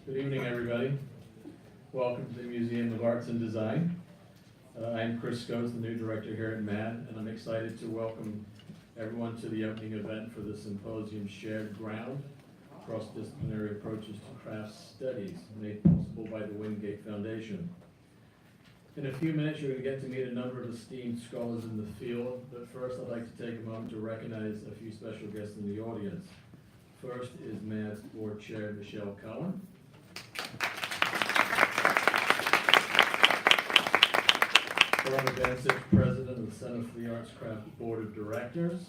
Good evening, everybody. Welcome to the Museum of Arts and Design. I'm Chris Scotes, the new director here at MAD, and I'm excited to welcome everyone to the opening event for the Symposium Shared Ground, Cross-Disciplinary Approaches to Craft Studies, made possible by the Windgate Foundation. In a few minutes, you're going to get to meet a number of esteemed scholars in the field, but first I'd like to take a moment to recognize a few special guests in the audience. First is MAD's Board Chair, Michelle Cohen. Barbara Bensich, President of the Center for the Arts Craft Board of Directors.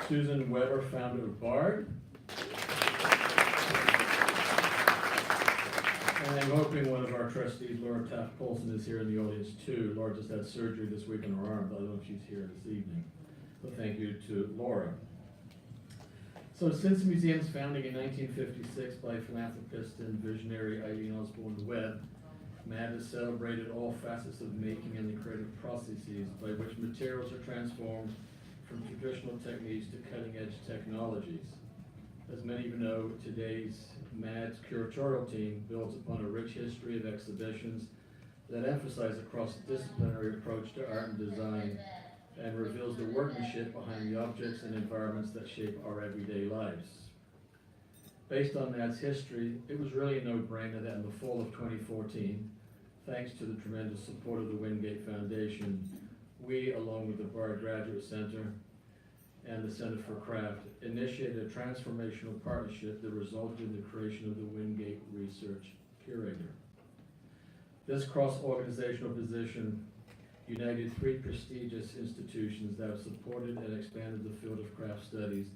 Susan Weber, founder of BARD. And I'm hoping one of our trustees, Laura Taft-Polson, is here in the audience too. Laura just had surgery this week on her arm, but I don't know if she's here this evening. So thank you to Laura. So since the museum's founding in 1956 by philanthropist and visionary Eileen Osborne Webb, MAD has celebrated all facets of making and the creative processes by which materials are transformed from traditional techniques to cutting-edge technologies. As many of you know, today's MAD's curatorial team builds upon a rich history of exhibitions that emphasize a cross-disciplinary approach to art and design and reveals the workmanship behind the objects and environments that shape our everyday lives. Based on MAD's history, it was really a no-brainer that in the fall of 2014, thanks to the tremendous support of the Windgate Foundation, we, along with the BARD Graduate Center and the Center for Craft, initiated a transformational partnership that resulted in the creation of the Windgate Research Curator. This cross-organizational position united three prestigious institutions that have supported and expanded the field of craft studies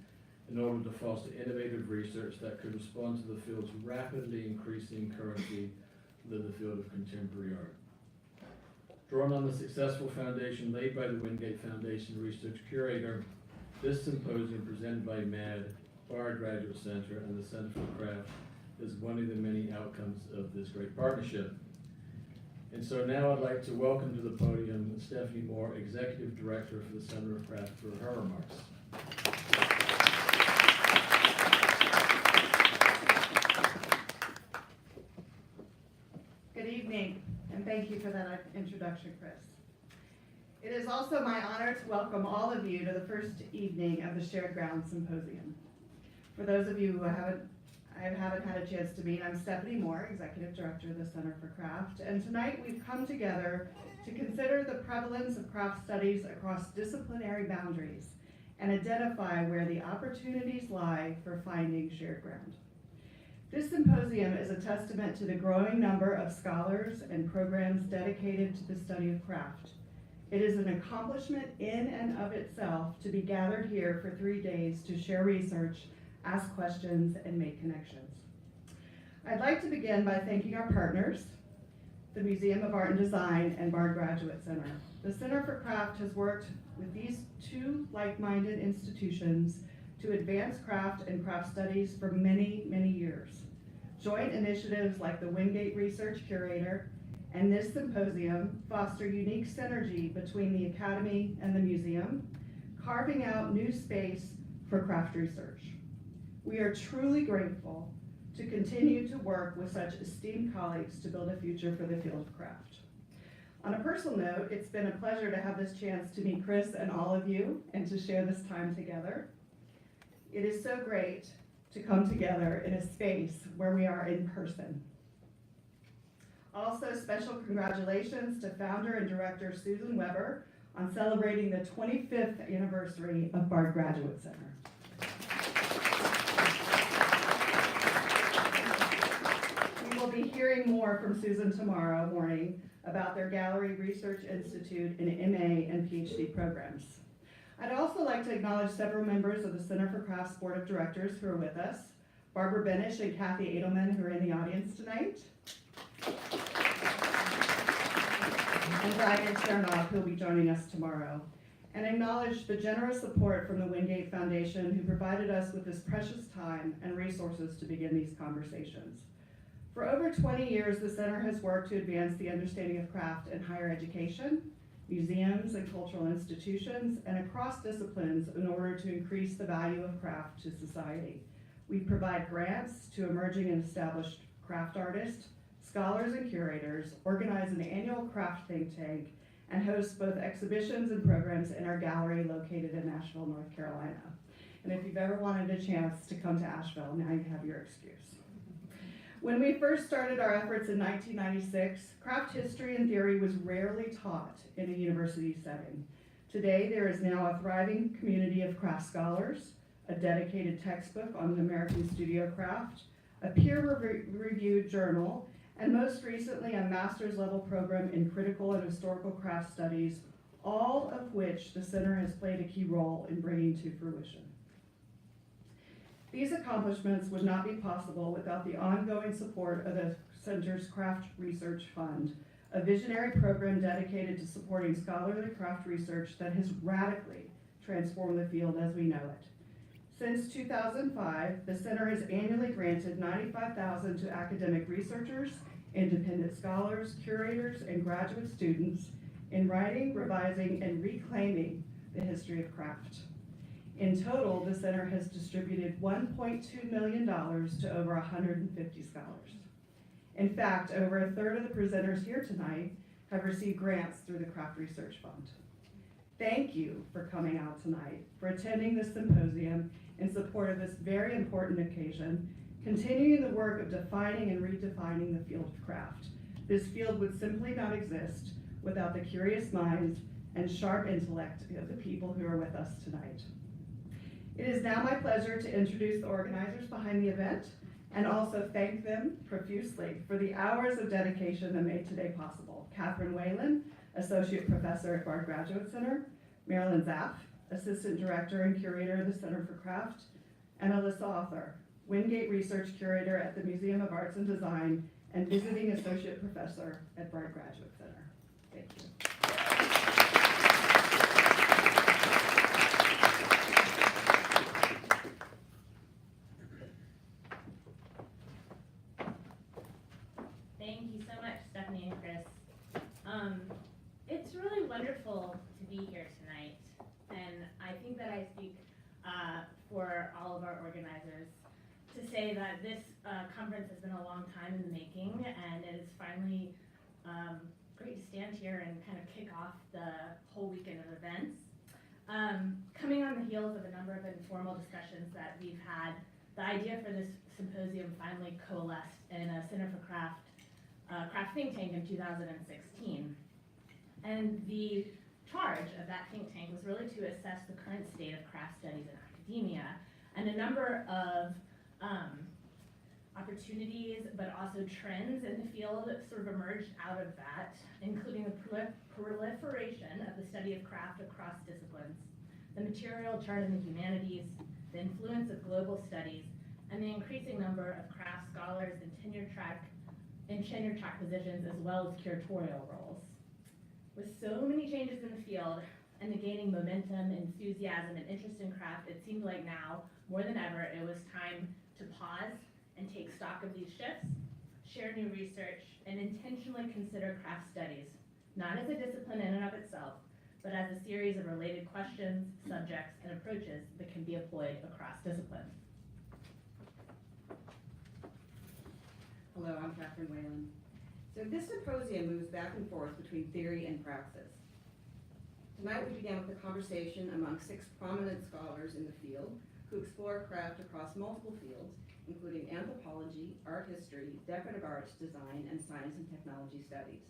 in order to foster innovative research that could respond to the field's rapidly increasing currency within the field of contemporary art. Drawn on the successful foundation laid by the Windgate Foundation Research Curator, this symposium presented by MAD, BARD Graduate Center, and the Center for Craft is one of the many outcomes of this great partnership. And so now I'd like to welcome to the podium Stephanie Moore, Executive Director for the Center of Craft, for her remarks. Good evening, and thank you for that introduction, Chris. It is also my honor to welcome all of you to the first evening of the Shared Ground Symposium. For those of you who I haven't had a chance to meet, I'm Stephanie Moore, Executive Director of the Center for Craft, and tonight we've come together to consider the prevalence of craft studies across disciplinary boundaries and identify where the opportunities lie for finding shared ground. This symposium is a testament to the growing number of scholars and programs dedicated to the study of craft. It is an accomplishment in and of itself to be gathered here for 3 days to share research, ask questions, and make connections. I'd like to begin by thanking our partners, the Museum of Art and Design and BARD Graduate Center. The Center for Craft has worked with these two like-minded institutions to advance craft and craft studies for many, many years. Joint initiatives like the Windgate Research Curator and this symposium foster unique synergy between the Academy and the museum, carving out new space for craft research. We are truly grateful to continue to work with such esteemed colleagues to build a future for the field of craft. On a personal note, it's been a pleasure to have this chance to meet Chris and all of you and to share this time together. It is so great to come together in a space where we are in person. Also, special congratulations to founder and director Susan Weber on celebrating the 25th anniversary of BARD Graduate Center. We will be hearing more from Susan tomorrow morning about their Gallery Research Institute in MA and PhD programs. I'd also like to acknowledge several members of the Center for Craft's Board of Directors who are with us, Barbara Benish and Kathy Edelman, who are in the audience tonight, and Brian Chernoff, who will be joining us tomorrow, and acknowledge the generous support from the Windgate Foundation, who provided us with this precious time and resources to begin these conversations. For over 20 years, the Center has worked to advance the understanding of craft in higher education, museums and cultural institutions, and across disciplines in order to increase the value of craft to society. We provide grants to emerging and established craft artists, scholars and curators, organize an annual craft think tank, and host both exhibitions and programs in our gallery located in Asheville, North Carolina. And if you've ever wanted a chance to come to Asheville, now you have your excuse. When we first started our efforts in 1996, craft history and theory was rarely taught in a university setting. Today, there is now a thriving community of craft scholars, a dedicated textbook on the American studio craft, a peer-reviewed journal, and most recently a master's level program in critical and historical craft studies, all of which the center has played a key role in bringing to fruition. These accomplishments would not be possible without the ongoing support of the Center's Craft Research Fund, a visionary program dedicated to supporting scholarly craft research that has radically transformed the field as we know it. Since 2005, the center has annually granted $95,000 to academic researchers, independent scholars, curators, and graduate students in writing, revising, and reclaiming the history of craft. In total, the center has distributed $1.2 million to over 150 scholars. In fact, over a third of the presenters here tonight have received grants through the Craft Research Fund. Thank you for coming out tonight, for attending this symposium in support of this very important occasion, continuing the work of defining and redefining the field of craft. This field would simply not exist without the curious minds and sharp intellect of the people who are with us tonight. It is now my pleasure to introduce the organizers behind the event and also thank them profusely for the hours of dedication that made today possible. Catherine Whalen, Associate Professor at Bard Graduate Center, Marilyn Zapp, Assistant Director and Curator of the Center for Craft, and Alyssa Arthur, Windgate Research Curator at the Museum of Arts and Design and Visiting Associate Professor at Bard Graduate Center. Thank you. Thank you so much, Stephanie and Chris. It's really wonderful to be here tonight, and I think that I speak for all of our organizers to say that this conference has been a long time in the making, and it is finally great to stand here and kind of kick off the whole weekend of events. Coming on the heels of a number of informal discussions that we've had, the idea for this symposium finally coalesced in a Center for Craft think tank in 2016. And the charge of that think tank was really to assess the current state of craft studies in academia, and a number of opportunities, but also trends in the field that sort of emerged out of that, including the proliferation of the study of craft across disciplines, the material chart in the humanities, the influence of global studies, and the increasing number of craft scholars in tenure track positions as well as curatorial roles. With so many changes in the field and the gaining momentum, enthusiasm, and interest in craft, it seemed like now, more than ever, it was time to pause and take stock of these shifts, share new research, and intentionally consider craft studies, not as a discipline in and of itself, but as a series of related questions, subjects, and approaches that can be employed across disciplines. Hello, I'm Catherine Whalen. So this symposium moves back and forth between theory and praxis. Tonight we began with a conversation among 6 prominent scholars in the field who explore craft across multiple fields, including anthropology, art history, decorative arts, design, and science and technology studies.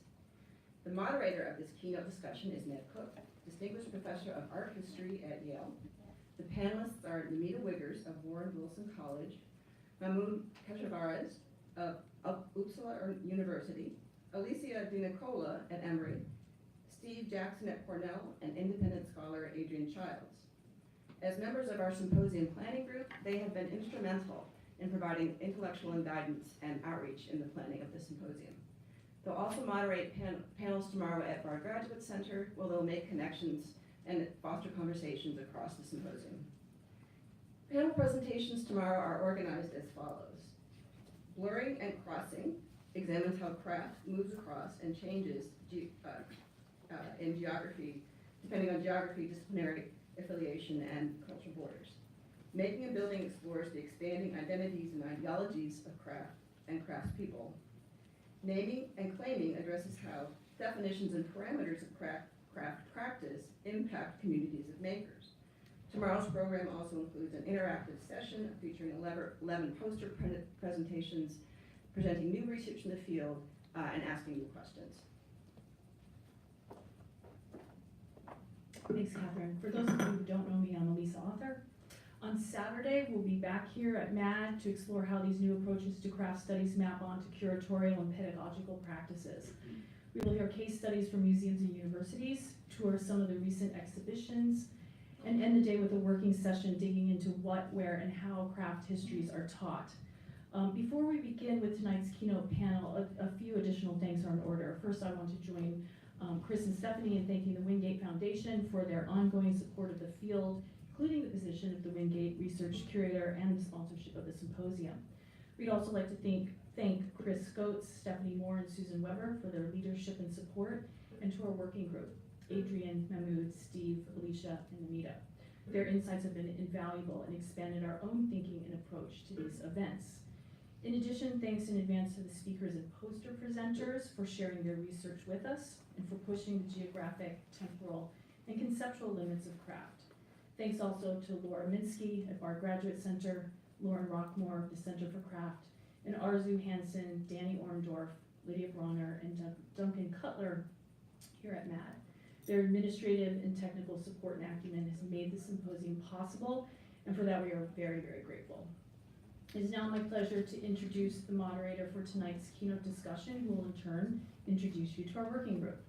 The moderator of this keynote discussion is Ned Cook, Distinguished Professor of Art History at Yale. The panelists are Namita Wiggers of Warren Wilson College, Mahmoud Keshavarez of Uppsala University, Alicia Di Nicola at Emory, Steve Jackson at Cornell, and independent scholar Adrian Childs. As members of our symposium planning group, they have been instrumental in providing intellectual and guidance and outreach in the planning of the symposium. They'll also moderate panels tomorrow at Bard Graduate Center, where they'll make connections and foster conversations across the symposium. Panel presentations tomorrow are organized as follows. Blurring and Crossing examines how craft moves across and changes in geography, depending on geography, disciplinary affiliation, and cultural borders. Making a building explores the expanding identities and ideologies of craft and craftspeople. Naming and claiming addresses how definitions and parameters of craft practice impact communities of makers. Tomorrow's program also includes an interactive session featuring 11 poster presentations presenting new research in the field and asking new questions. Thanks, Catherine. For those of you who don't know me, I'm Elisa Author. On Saturday, we'll be back here at MAD to explore how these new approaches to craft studies map onto curatorial and pedagogical practices. We will hear case studies from museums and universities, tour some of the recent exhibitions, and end the day with a working session digging into what, where, and how craft histories are taught. Before we begin with tonight's keynote panel, a few additional things are in order. First, I want to join Chris and Stephanie in thanking the Windgate Foundation for their ongoing support of the field, including the position of the Windgate Research Curator and the sponsorship of the symposium. We'd also like to thank Chris Scotes, Stephanie Moore, and Susan Weber for their leadership and support, and to our working group, Adrian, Mahmoud, Steve, Alicia, and Amita. Their insights have been invaluable and expanded our own thinking and approach to these events. In addition, thanks in advance to the speakers and poster presenters for sharing their research with us and for pushing the geographic, temporal, and conceptual limits of craft. Thanks also to Laura Minsky at Bard Graduate Center, Lauren Rockmore of the Center for Craft, and Arzu Hansen, Danny Orndorff, Lydia Bronner, and Duncan Cutler here at MAD. Their administrative and technical support and acumen has made the symposium possible, and for that we are very, very grateful. It is now my pleasure to introduce the moderator for tonight's keynote discussion, who will in turn introduce you to our working group.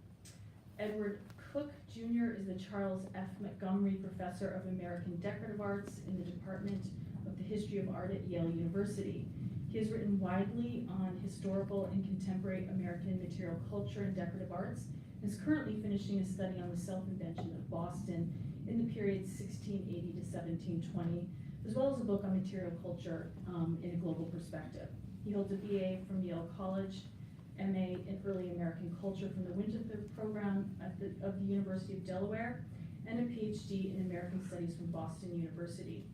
Edward Cook Jr. is the Charles F. Montgomery Professor of American Decorative Arts in the Department of the History of Art at Yale University. He has written widely on historical and contemporary American material culture and decorative arts, and is currently finishing a study on the self-invention of Boston in the period 1680 to 1720, as well as a book on material culture in a global perspective. He holds a BA from Yale College, MA in Early American Culture from the Windgate program of the University of Delaware, and a PhD in American Studies from Boston University.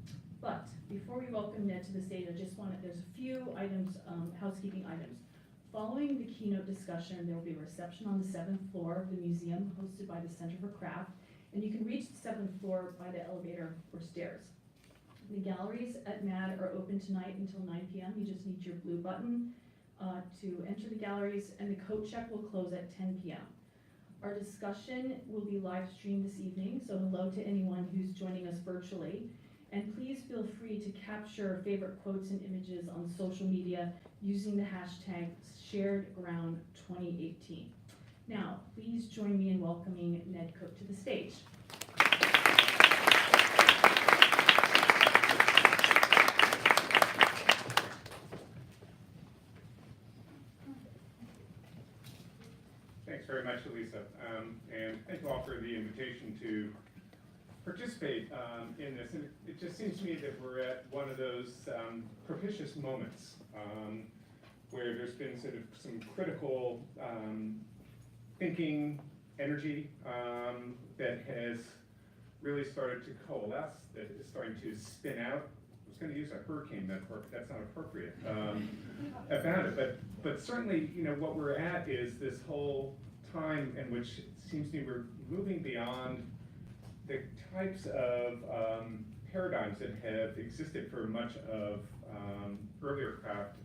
But before we welcome Ned to the stage, there's a few items, housekeeping items. Following the keynote discussion, there will be a reception on the 7th floor of the museum hosted by the Center for Craft, and you can reach the 7th floor by the elevator or stairs. The galleries at MAD are open tonight until 9 p.m. You just need your blue button to enter the galleries, and the coat check will close at 10 p.m. Our discussion will be live streamed this evening, so hello to anyone who's joining us virtually. And please feel free to capture favorite quotes and images on social media using the hashtag SharedGround2018. Now, please join me in welcoming Ned Cook to the stage. Thanks very much, Elisa, and thank you all for the invitation to participate in this. And it just seems to me that we're at one of those propitious moments where there's been sort of some critical thinking energy that has really started to coalesce, that is starting to spin out. I was going to use a hurricane metaphor, but that's not appropriate about it. But certainly, you know, what we're at is this whole time in which it seems to me we're moving beyond the types of paradigms that have existed for much of earlier craft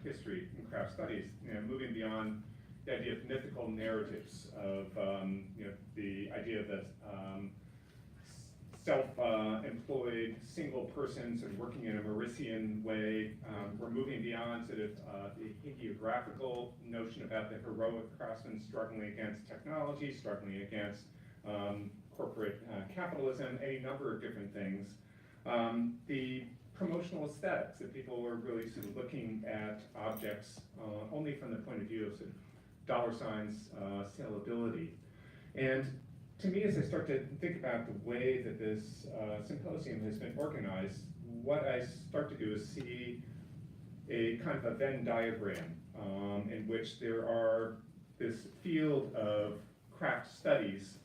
history and craft studies, you know, moving beyond the idea of mythical narratives of you know, the idea of the self-employed single persons and working in a Mauritian way. We're moving beyond sort of the hagiographical notion about the heroic craftsman struggling against technology, struggling against corporate capitalism, any number of different things. The promotional aesthetics, that people are really sort of looking at objects only from the point of view of sort of dollar signs, saleability. And to me, as I start to think about the way that this symposium has been organized, what I start to do is see a kind of a Venn diagram in which there are this field of craft studies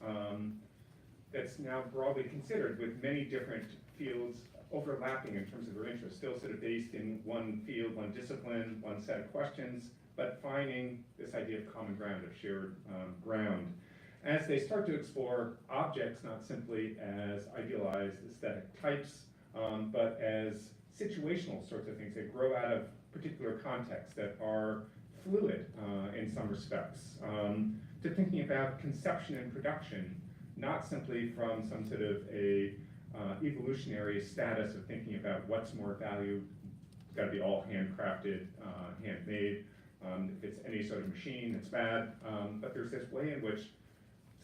that's now broadly considered, with many different fields overlapping in terms of their interests, still sort of based in one field, one discipline, one set of questions, but finding this idea of common ground, of shared ground. As they start to explore objects not simply as idealized aesthetic types, but as situational sorts of things that grow out of particular contexts that are fluid in some respects, to thinking about conception and production, not simply from some sort of a evolutionary status of thinking about what's more value. It's got to be all handcrafted, handmade. If it's any sort of machine, it's bad. But there's this way in which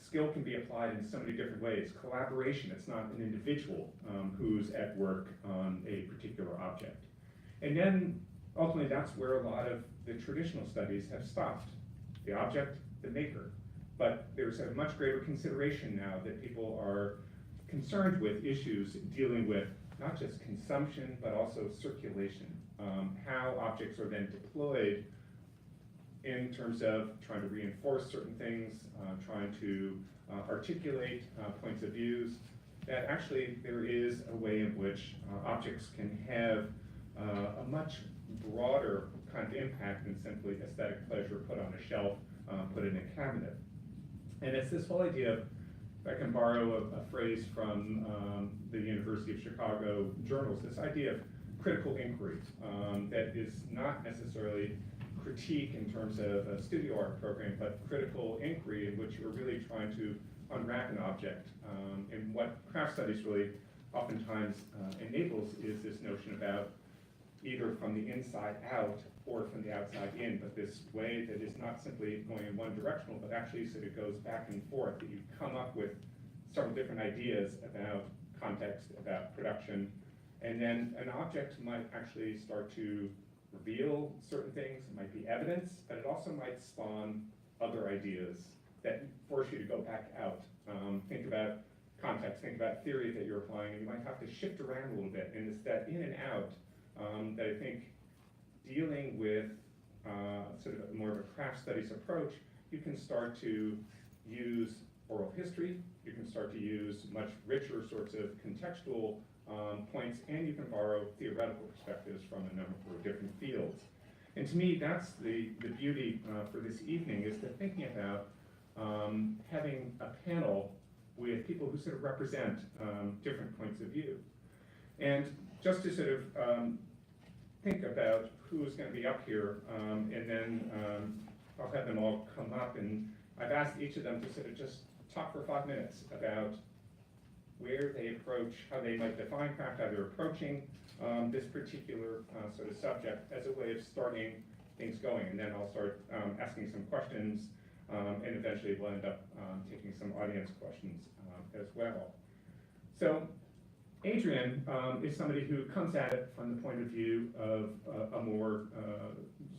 skill can be applied in so many different ways. Collaboration, it's not an individual who's at work on a particular object. And then ultimately that's where a lot of the traditional studies have stopped. The object, the maker. But there's a much greater consideration now that people are concerned with issues dealing with not just consumption, but also circulation. How objects are then deployed in terms of trying to reinforce certain things, trying to articulate points of views, that actually there is a way in which objects can have a much broader kind of impact than simply aesthetic pleasure put on a shelf, put in a cabinet. And it's this whole idea of, if I can borrow a phrase from the University of Chicago journals, this idea of critical inquiry that is not necessarily critique in terms of a studio art program, but critical inquiry in which you're really trying to unwrap an object. And what craft studies really oftentimes enables is this notion about either from the inside out or from the outside in, but this way that is not simply going in one directional, but actually sort of goes back and forth, that you come up with several different ideas about context, about production, and then an object might actually start to reveal certain things. It might be evidence, but it also might spawn other ideas that force you to go back out. Think about context, think about theory that you're applying, and you might have to shift around a little bit. And it's that in and out that I think, dealing with sort of more of a craft studies approach, you can start to use oral history, you can start to use much richer sorts of contextual points, and you can borrow theoretical perspectives from a number of different fields. And to me, that's the beauty for this evening, is that thinking about having a panel with people who sort of represent different points of view. And just to sort of think about who's going to be up here, and then I'll have them all come up, and I've asked each of them to sort of just talk for 5 minutes about where they approach, how they might define craft, how they're approaching this particular sort of subject as a way of starting things going. And then I'll start asking some questions, and eventually we'll end up taking some audience questions as well. So Adrian is somebody who comes at it from the point of view of a more,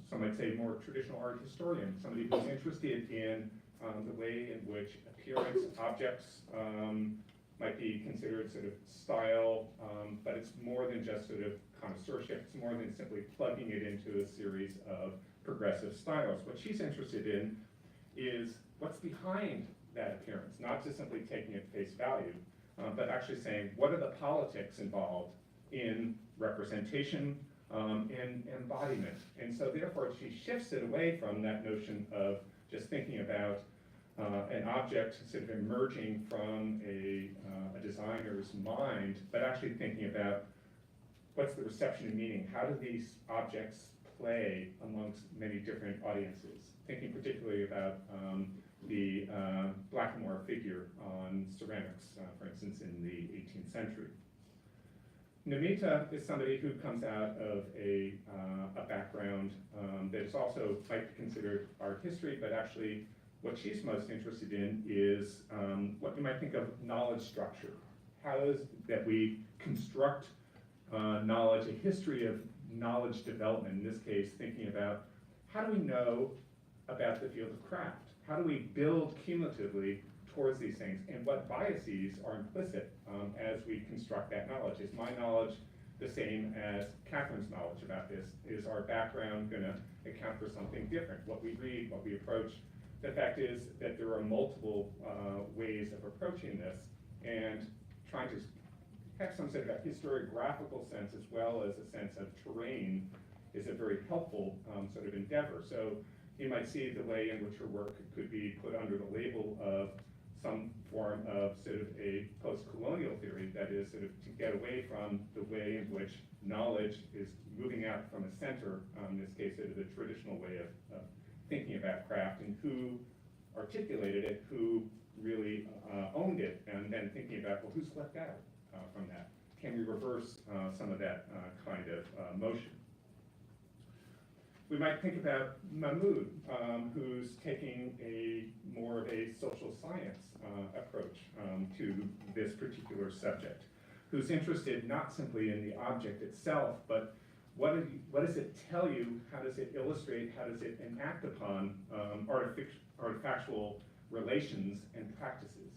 some might say, more traditional art historian, somebody who's interested in the way in which appearance, objects might be considered sort of style, but it's more than just sort of connoisseurship. It's more than simply plugging it into a series of progressive styles. What she's interested in is what's behind that appearance, not just simply taking it face value, but actually saying, what are the politics involved in representation and embodiment? And so therefore she shifts it away from that notion of just thinking about an object sort of emerging from a designer's mind, but actually thinking about what's the reception and meaning? How do these objects play amongst many different audiences? Thinking particularly about the Blackamoor figure on ceramics, for instance, in the 18th century. Namita is somebody who comes out of a background that is also might be considered art history, but actually what she's most interested in is what you might think of knowledge structure. How is that we construct knowledge, a history of knowledge development, in this case thinking about how do we know about the field of craft? How do we build cumulatively towards these things, and what biases are implicit as we construct that knowledge? Is my knowledge the same as Catherine's knowledge about this? Is our background going to account for something different? What we read, what we approach, the fact is that there are multiple ways of approaching this, and trying to have some sort of a historiographical sense as well as a sense of terrain is a very helpful sort of endeavor. So you might see the way in which her work could be put under the label of some form of sort of a post-colonial theory, that is sort of to get away from the way in which knowledge is moving out from a center, in this case sort of the traditional way of thinking about craft, and who articulated it, who really owned it, and then thinking about, well, who's left out from that? Can we reverse some of that kind of motion? We might think about Mahmoud, who's taking more of a social science approach to this particular subject, who's interested not simply in the object itself, but what does it tell you, how does it illustrate, how does it enact upon artifactual relations and practices.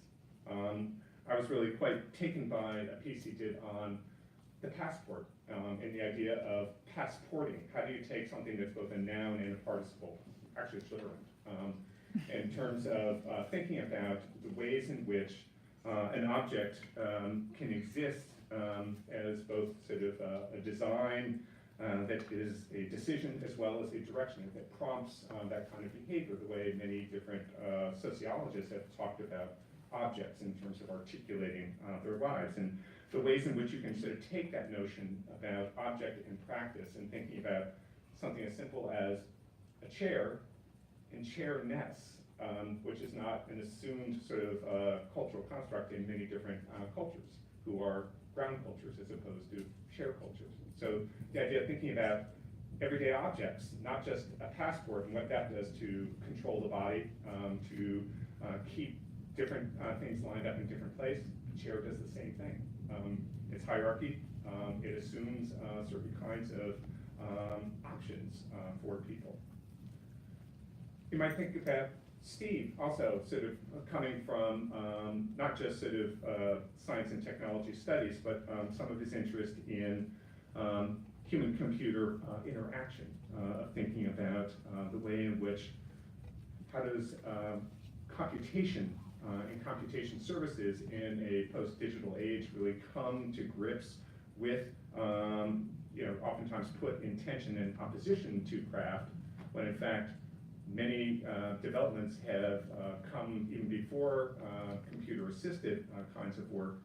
I was really quite taken by a piece he did on the passport, and the idea of passporting. How do you take something that's both a noun and a participle, actually it's literant, in terms of thinking about the ways in which an object can exist as both sort of a design that is a decision as well as a direction that prompts that kind of behavior, the way many different sociologists have talked about objects in terms of articulating their lives, and the ways in which you can sort of take that notion about object and practice and thinking about something as simple as a chair and chairness, which is not an assumed sort of cultural construct in many different cultures, who are ground cultures as opposed to chair cultures. So the idea of thinking about everyday objects, not just a passport and what that does to control the body, to keep different things lined up in different places. The chair does the same thing. It's hierarchy. It assumes certain kinds of options for people. You might think about Steve also sort of coming from not just sort of science and technology studies, but some of his interest in human-computer interaction, thinking about the way in which, how does computation and computation services in a post-digital age really come to grips with, oftentimes put in tension and opposition to craft, when in fact many developments have come even before computer-assisted kinds of work,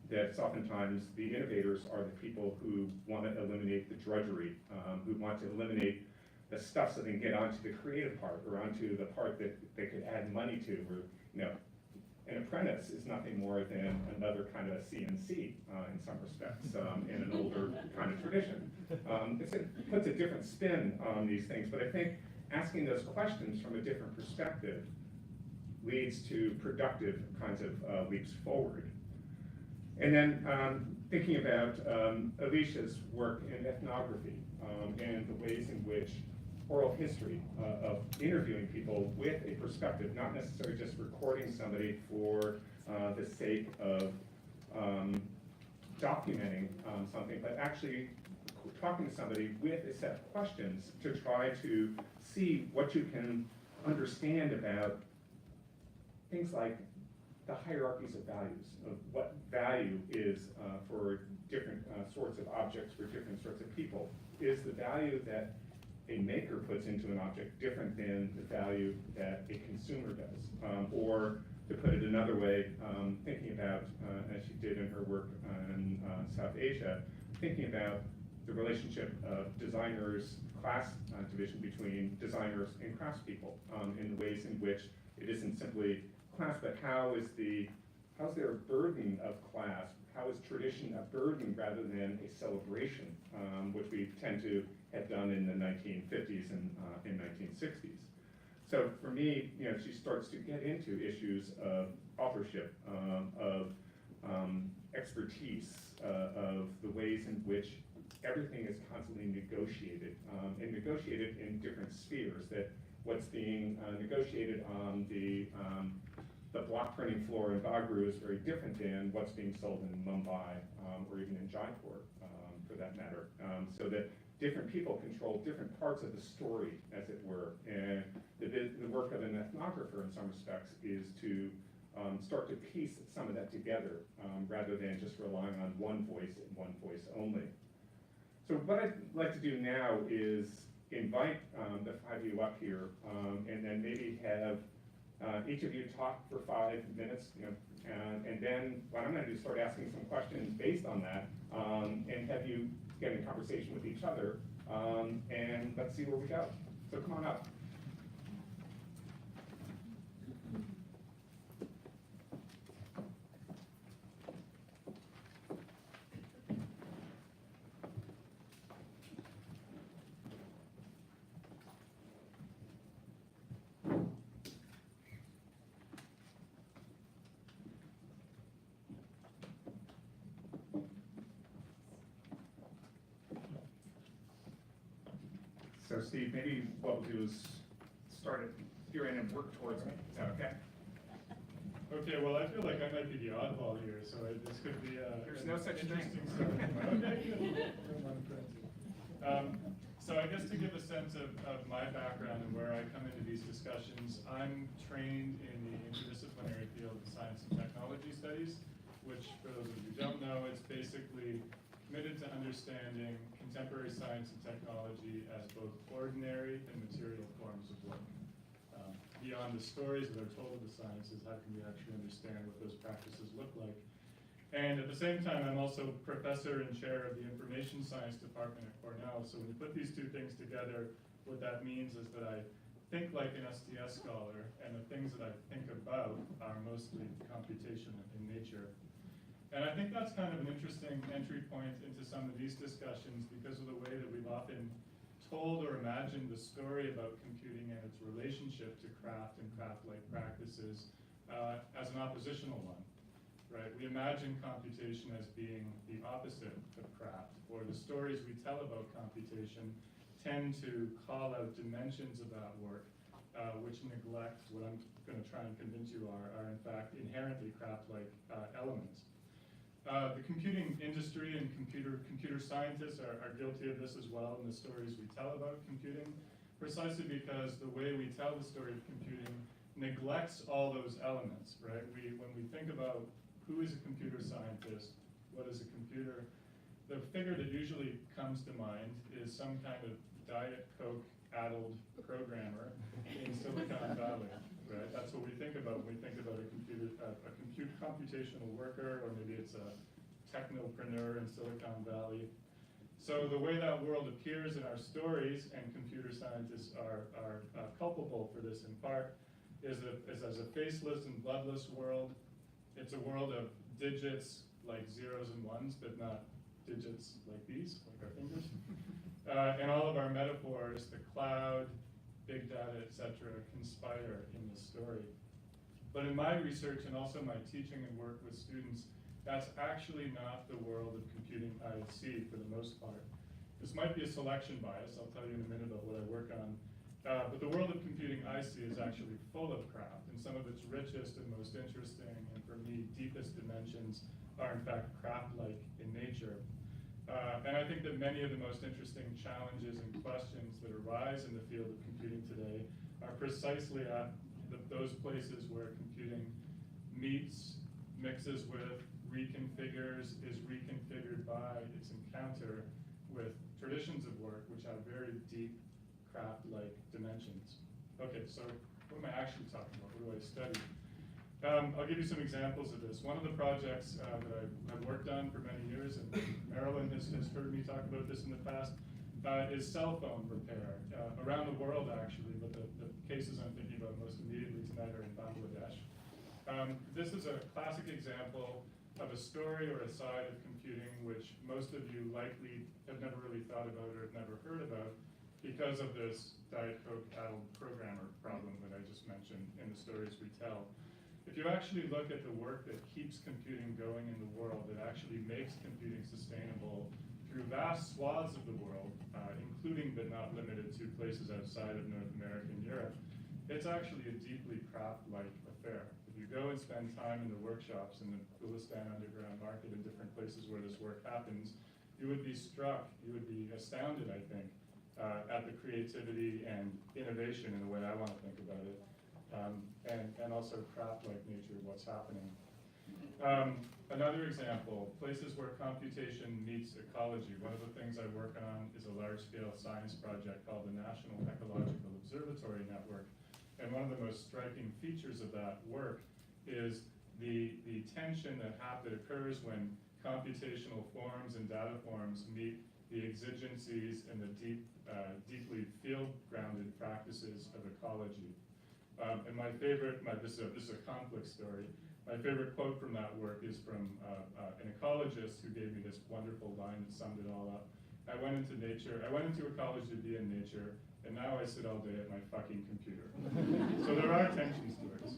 that's oftentimes the innovators are the people who want to eliminate the drudgery, who want to eliminate the stuff so they can get onto the creative part, or onto the part that they could add money to, or, an apprentice is nothing more than another kind of CNC in some respects, in an older kind of tradition. It puts a different spin on these things, but I think asking those questions from a different perspective leads to productive kinds of leaps forward. And then thinking about Alicia's work in ethnography and the ways in which oral history of interviewing people with a perspective, not necessarily just recording somebody for the sake of documenting something, but actually talking to somebody with a set of questions to try to see what you can understand about things like the hierarchies of values, of what value is for different sorts of objects, for different sorts of people. Is the value that a maker puts into an object different than the value that a consumer does? Or to put it another way, thinking about, as she did in her work in South Asia, thinking about the relationship of designers, class division between designers and craftspeople, in the ways in which it isn't simply class, but how's there a burden of class? How is tradition a burden rather than a celebration, which we tend to have done in the 1950s and in 1960s. So for me, she starts to get into issues of authorship, of expertise, of the ways in which everything is constantly negotiated, and negotiated in different spheres, that what's being negotiated on the block printing floor in Baghru is very different than what's being sold in Mumbai or even in Jaipur, for that matter. So that different people control different parts of the story, as it were. And the work of an ethnographer in some respects is to start to piece some of that together rather than just relying on one voice and one voice only. So what I'd like to do now is invite the five of you up here and then maybe have each of you talk for 5 minutes, and then what I'm going to do is start asking some questions based on that and have you get in conversation with each other, and let's see where we go. So come on up. So Steve, maybe what we'll do is start at your end and work towards me. Is that okay? Okay, well, I feel like I might be the oddball here, so this could be There's no such thing. interesting start. Okay, good. Don't want to frenzy. So I guess to give a sense of my background and where I come into these discussions, I'm trained in the interdisciplinary field of science and technology studies, which, for those of you who don't know, it's basically committed to understanding contemporary science and technology as both ordinary and material forms of work. Beyond the stories that are told of the sciences, how can we actually understand what those practices look like? And at the same time, I'm also professor and chair of the information science department at Cornell. So when you put these two things together, what that means is that I think like an STS scholar, and the things that I think about are mostly computational in nature. And I think that's kind of an interesting entry point into some of these discussions because of the way that we've often told or imagined the story about computing and its relationship to craft and craft-like practices as an oppositional one, right? We imagine computation as being the opposite of craft, or the stories we tell about computation tend to call out dimensions of that work which neglect what I'm going to try and convince you are in fact inherently craft-like elements. The computing industry and computer scientists are guilty of this as well in the stories we tell about computing, precisely because the way we tell the story of computing neglects all those elements, right? When we think about who is a computer scientist, what is a computer, the figure that usually comes to mind is some kind of Diet Coke-addled programmer in Silicon Valley. Right? That's what we think about when we think about a computational worker, or maybe it's a technopreneur in Silicon Valley. So the way that world appears in our stories, and computer scientists are culpable for this in part, is as a faceless and bloodless world. It's a world of digits like zeros and ones, but not digits like these, like our fingers. And all of our metaphors, the cloud, big data, etc., conspire in the story. But in my research and also my teaching and work with students, that's actually not the world of computing I see for the most part. This might be a selection bias, I'll tell you in a minute about what I work on, but the world of computing I see is actually full of craft, and some of its richest and most interesting, and for me, deepest dimensions are in fact craft-like in nature. And I think that many of the most interesting challenges and questions that arise in the field of computing today are precisely at those places where computing meets, mixes with, reconfigures, is reconfigured by its encounter with traditions of work which have very deep craft-like dimensions. Okay, so what am I actually talking about? What do I study? I'll give you some examples of this. One of the projects that I've worked on for many years, and Marilyn has heard me talk about this in the past, is cell phone repair around the world actually, but the cases I'm thinking about most immediately tonight are in Bangladesh. This is a classic example of a story or a side of computing which most of you likely have never really thought about or have never heard about because of this Diet Coke-addled programmer problem that I just mentioned in the stories we tell. If you actually look at the work that keeps computing going in the world, that actually makes computing sustainable through vast swaths of the world, including but not limited to places outside of North America and Europe, it's actually a deeply craft-like affair. If you go and spend time in the workshops in the Gulistan underground market and different places where this work happens, you would be struck, you would be astounded, I think, at the creativity and innovation in the way I want to think about it, and also craft-like nature of what's happening. Another example, places where computation meets ecology. One of the things I work on is a large-scale science project called the National Ecological Observatory Network. And one of the most striking features of that work is the tension that occurs when computational forms and data forms meet the exigencies and the deeply field-grounded practices of ecology. And my favorite, this is a conflict story. My favorite quote from that work is from an ecologist who gave me this wonderful line that summed it all up. I went into ecology to be in nature, and now I sit all day at my fucking computer. So there are tension stories.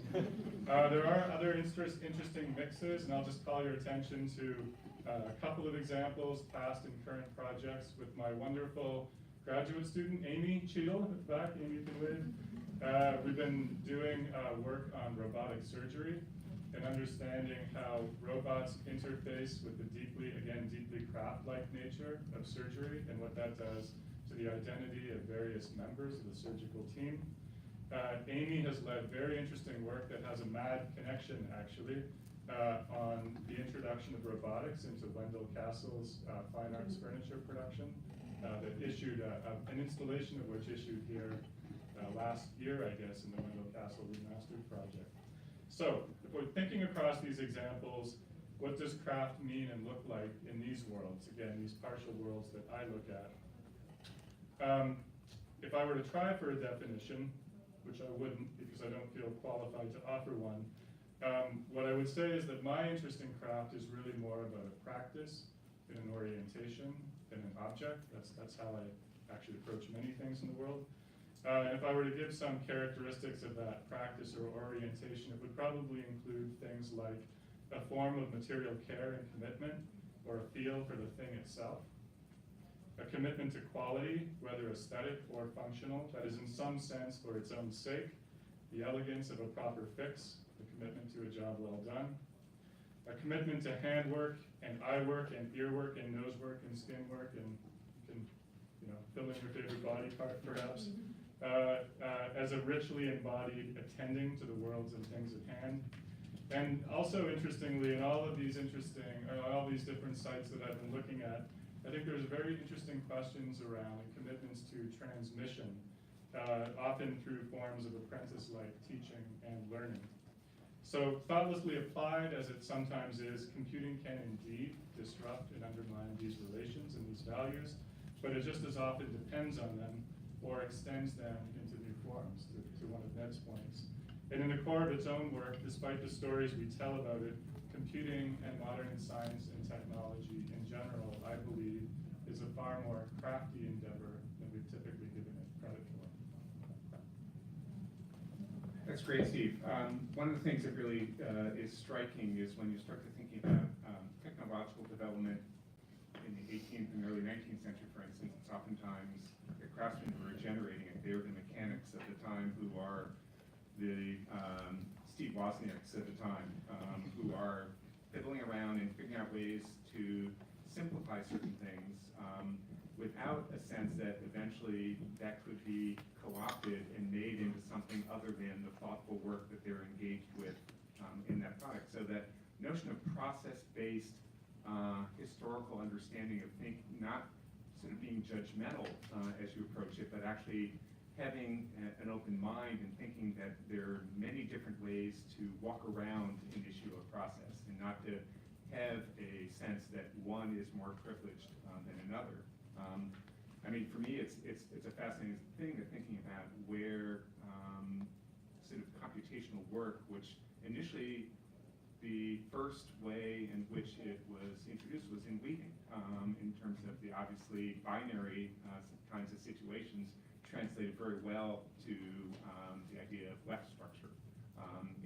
There are other interesting mixes, and I'll just call your attention to a couple of examples, past and current projects with my wonderful graduate student, Amy Cheadle, at the back. Amy, you can wave. We've been doing work on robotic surgery and understanding how robots interface with the deeply craft-like nature of surgery and what that does to the identity of various members of the surgical team. Amy has led very interesting work that has a mad connection, actually, on the introduction of robotics into Wendell Castle's fine arts furniture production that issued, an installation of which issued here last year, I guess, in the Wendell Castle Remastered project. So, if we're thinking across these examples, what does craft mean and look like in these worlds? Again, these partial worlds that I look at. If I were to try for a definition, which I wouldn't because I don't feel qualified to offer one, what I would say is that my interest in craft is really more about a practice than an orientation than an object. That's how I actually approach many things in the world. And if I were to give some characteristics of that practice or orientation, it would probably include things like a form of material care and commitment, or a feel for the thing itself, a commitment to quality, whether aesthetic or functional, that is in some sense for its own sake, the elegance of a proper fix, the commitment to a job well done, a commitment to handwork and eye work and ear work and nose work and skin work, and you can fill in your favorite body part perhaps. As a richly embodied attending to the worlds and things at hand. And also interestingly, in all these different sites that I've been looking at, I think there's very interesting questions around commitments to transmission, often through forms of apprentice-like teaching and learning. So thoughtlessly applied, as it sometimes is, computing can indeed disrupt and undermine these relations and these values, but it just as often depends on them or extends them into new forms, to one of Ned's points. And in the core of its own work, despite the stories we tell about it, computing and modern science and technology in general, I believe, is a far more crafty endeavor than we've typically given it credit for. That's great, Steve. One of the things that really is striking is when you start to thinking about technological development in the 18th and early 19th century, for instance, it's oftentimes the craftsmen who are generating it. They're the mechanics of the time who are the Steve Wozniaks at the time, who are fiddling around and figuring out ways to simplify certain things without a sense that eventually that could be co-opted and made into something other than the thoughtful work that they're engaged with in that product. So that notion of process-based historical understanding of thinking, not sort of being judgmental as you approach it, but actually having an open mind and thinking that there are many different ways to walk around an issue of process and not to have a sense that one is more privileged than another. I mean, for me, it's a fascinating thing to thinking about where sort of computational work, which initially the first way in which it was introduced was in weaving, in terms of the obviously binary kinds of situations, translated very well to the idea of weft structure,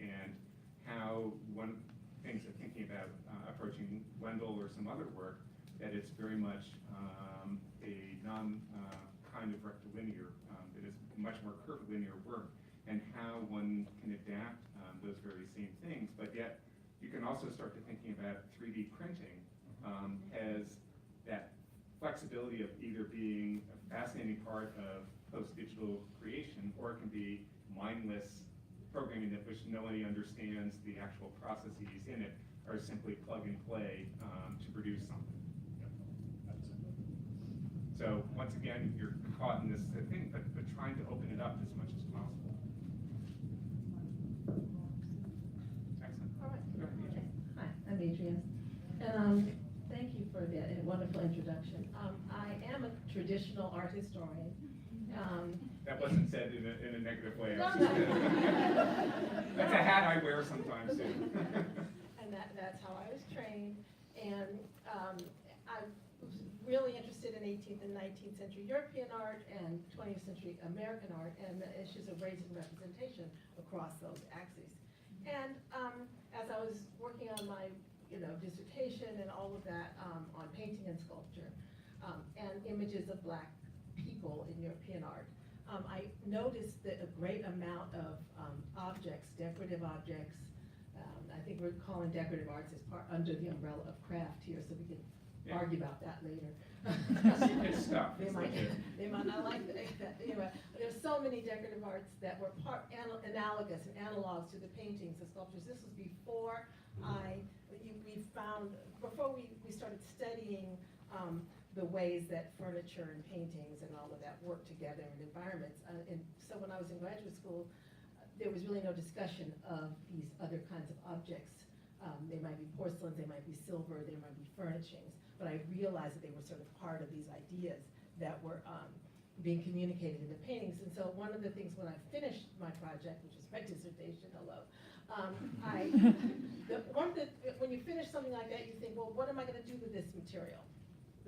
and how one things of thinking about approaching Wendell or some other work, that it's very much a kind of rectilinear, that is much more curvilinear work, and how one can adapt those very same things, but yet you can also start to thinking about 3D printing as that flexibility of either being a fascinating part of post-digital creation, or it can be mindless programming that which nobody understands the actual processes in it, or simply plug and play to produce something. Absolutely. So once again, you're caught in this thing, but trying to open it up as much as possible. Excellent. All right. Go ahead, Adrian. Hi, I'm Adrian. And thank you for that wonderful introduction. I am a traditional art historian. That wasn't said in a negative way. No, That's no. a hat I wear sometimes too. And that's how I was trained. And I was really interested in 18th and 19th century European art and 20th century American art and the issues of race and representation across those axes. And as I was working on my dissertation and all of that on painting and sculpture and images of Black people in European art, I noticed that a great amount of objects, decorative objects, I think we're calling decorative arts as part under the umbrella of craft here, so we can argue about that later. It's stuff. They It's might, legit. they might not like that. Anyway, there's so many decorative arts that were analogous and analogs to the paintings, the sculptures. This was before we started studying the ways that furniture and paintings and all of that work together in environments. And so when I was in graduate school, there was really no discussion of these other kinds of objects. They might be porcelains, they might be silver, they might be furnishings, but I realized that they were sort of part of these ideas that were being communicated in the paintings. And so one of the things when I finished my project, which was my dissertation, when you finish something like that, you think, well, what am I gonna do with this material?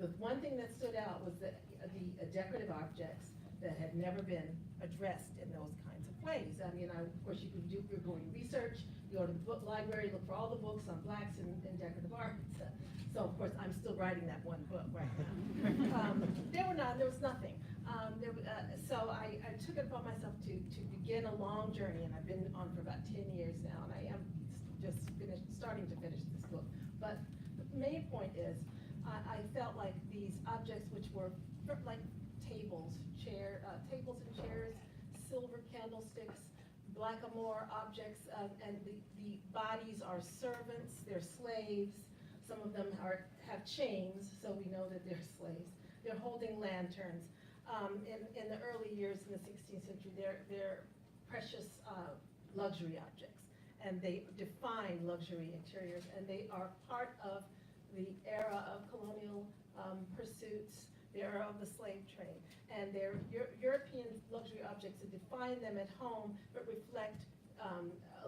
The one thing that stood out was that the decorative objects that had never been addressed in those kinds of ways. I mean, of course, you're going to research, you go to the book library, look for all the books on Blacks in decorative arts. So of course, I'm still writing that one book right now. There was nothing. So I took it upon myself to begin a long journey, and I've been on for about 10 years now, and I am just starting to finish this book. But the main point is, I felt like these objects, which were like tables and chairs, silver candlesticks, blackamoor objects, and the bodies are servants, they're slaves. Some of them have chains, so we know that they're slaves. They're holding lanterns. In the early years in the 16th century, they're precious luxury objects, and they define luxury interiors, and they are part of the era of colonial pursuits, the era of the slave trade. And they're European luxury objects that define them at home, but reflect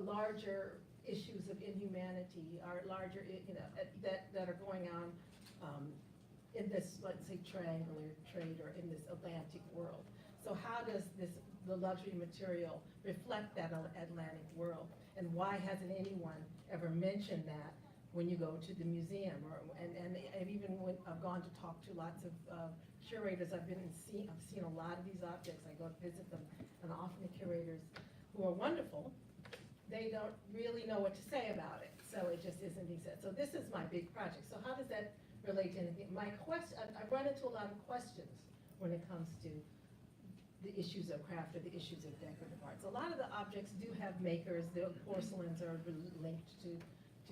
larger issues of inhumanity, or larger, that are going on in this, let's say, triangular trade or in this Atlantic world. So how does the luxury material reflect that Atlantic world? And why hasn't anyone ever mentioned that when you go to the museum? And I've gone to talk to lots of curators. I've seen a lot of these objects. I go to visit them, and often the curators, who are wonderful, they don't really know what to say about it. So it just isn't being said. So this is my big project. So how does that relate to anything? I've run into a lot of questions when it comes to the issues of craft or the issues of decorative arts. A lot of the objects do have makers. The porcelains are linked to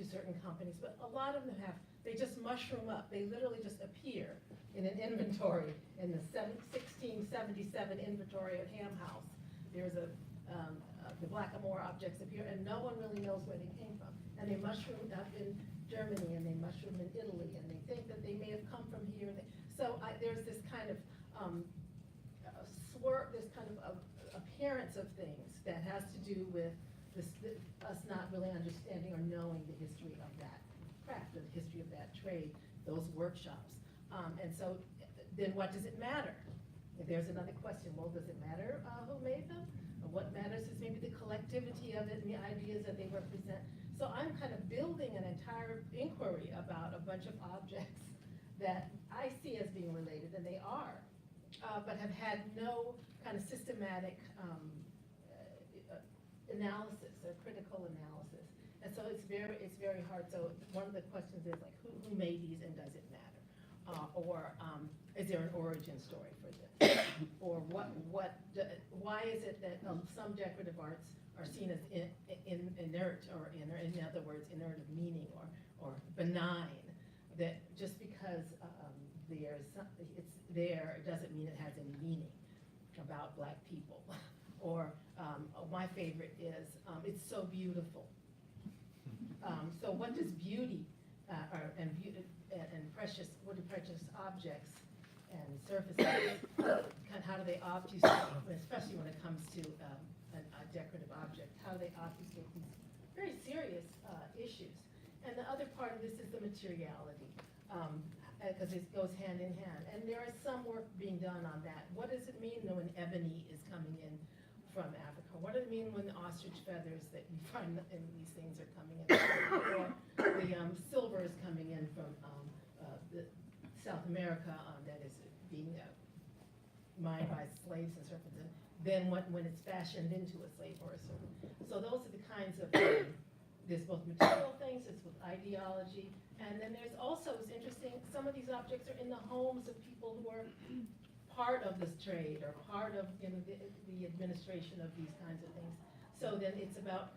certain companies, but a lot of them they just mushroom up. They literally just appear in an inventory, in the 1677 inventory at Ham House. There's the blackamoor objects appear, and no one really knows where they came from. And they mushroom up in Germany, and they mushroom in Italy, and they think that they may have come from here. So there's this kind of this kind of appearance of things that has to do with us not really understanding or knowing the history of that craft, the history of that trade, those workshops. And so then what does it matter? If there's another question, well, does it matter who made them? Or what matters is maybe the collectivity of it and the ideas that they represent. So I'm kind of building an entire inquiry about a bunch of objects that I see as being related, and they are, but have had no kind of systematic analysis or critical analysis. And so it's very hard. So one of the questions is like, who made these, and does it matter? is there an origin story for this? Or why is it that some decorative arts are seen as inert, or in other words, inert of meaning, or benign, that just because it's there, it doesn't mean it has any meaning about Black people. Or my favorite is, it's so beautiful. So what does beauty and precious, what do precious objects and surfaces, how do they obfuscate, especially when it comes to a decorative object, how do they obfuscate these very serious issues? And the other part of this is the materiality, because it goes hand in hand. And there is some work being done on that. What does it mean when ebony is coming in from Africa? What does it mean when the ostrich feathers that you find in these things are coming in? Or the silver is coming in from the South America that is being mined by slaves and serpents. And then when it's fashioned into a slave or a servant. So those are the kinds of, there's both material things, it's with ideology, and then there's also, it's interesting, some of these objects are in the homes of people who are part of this trade or part of the administration of these kinds of things. So then it's about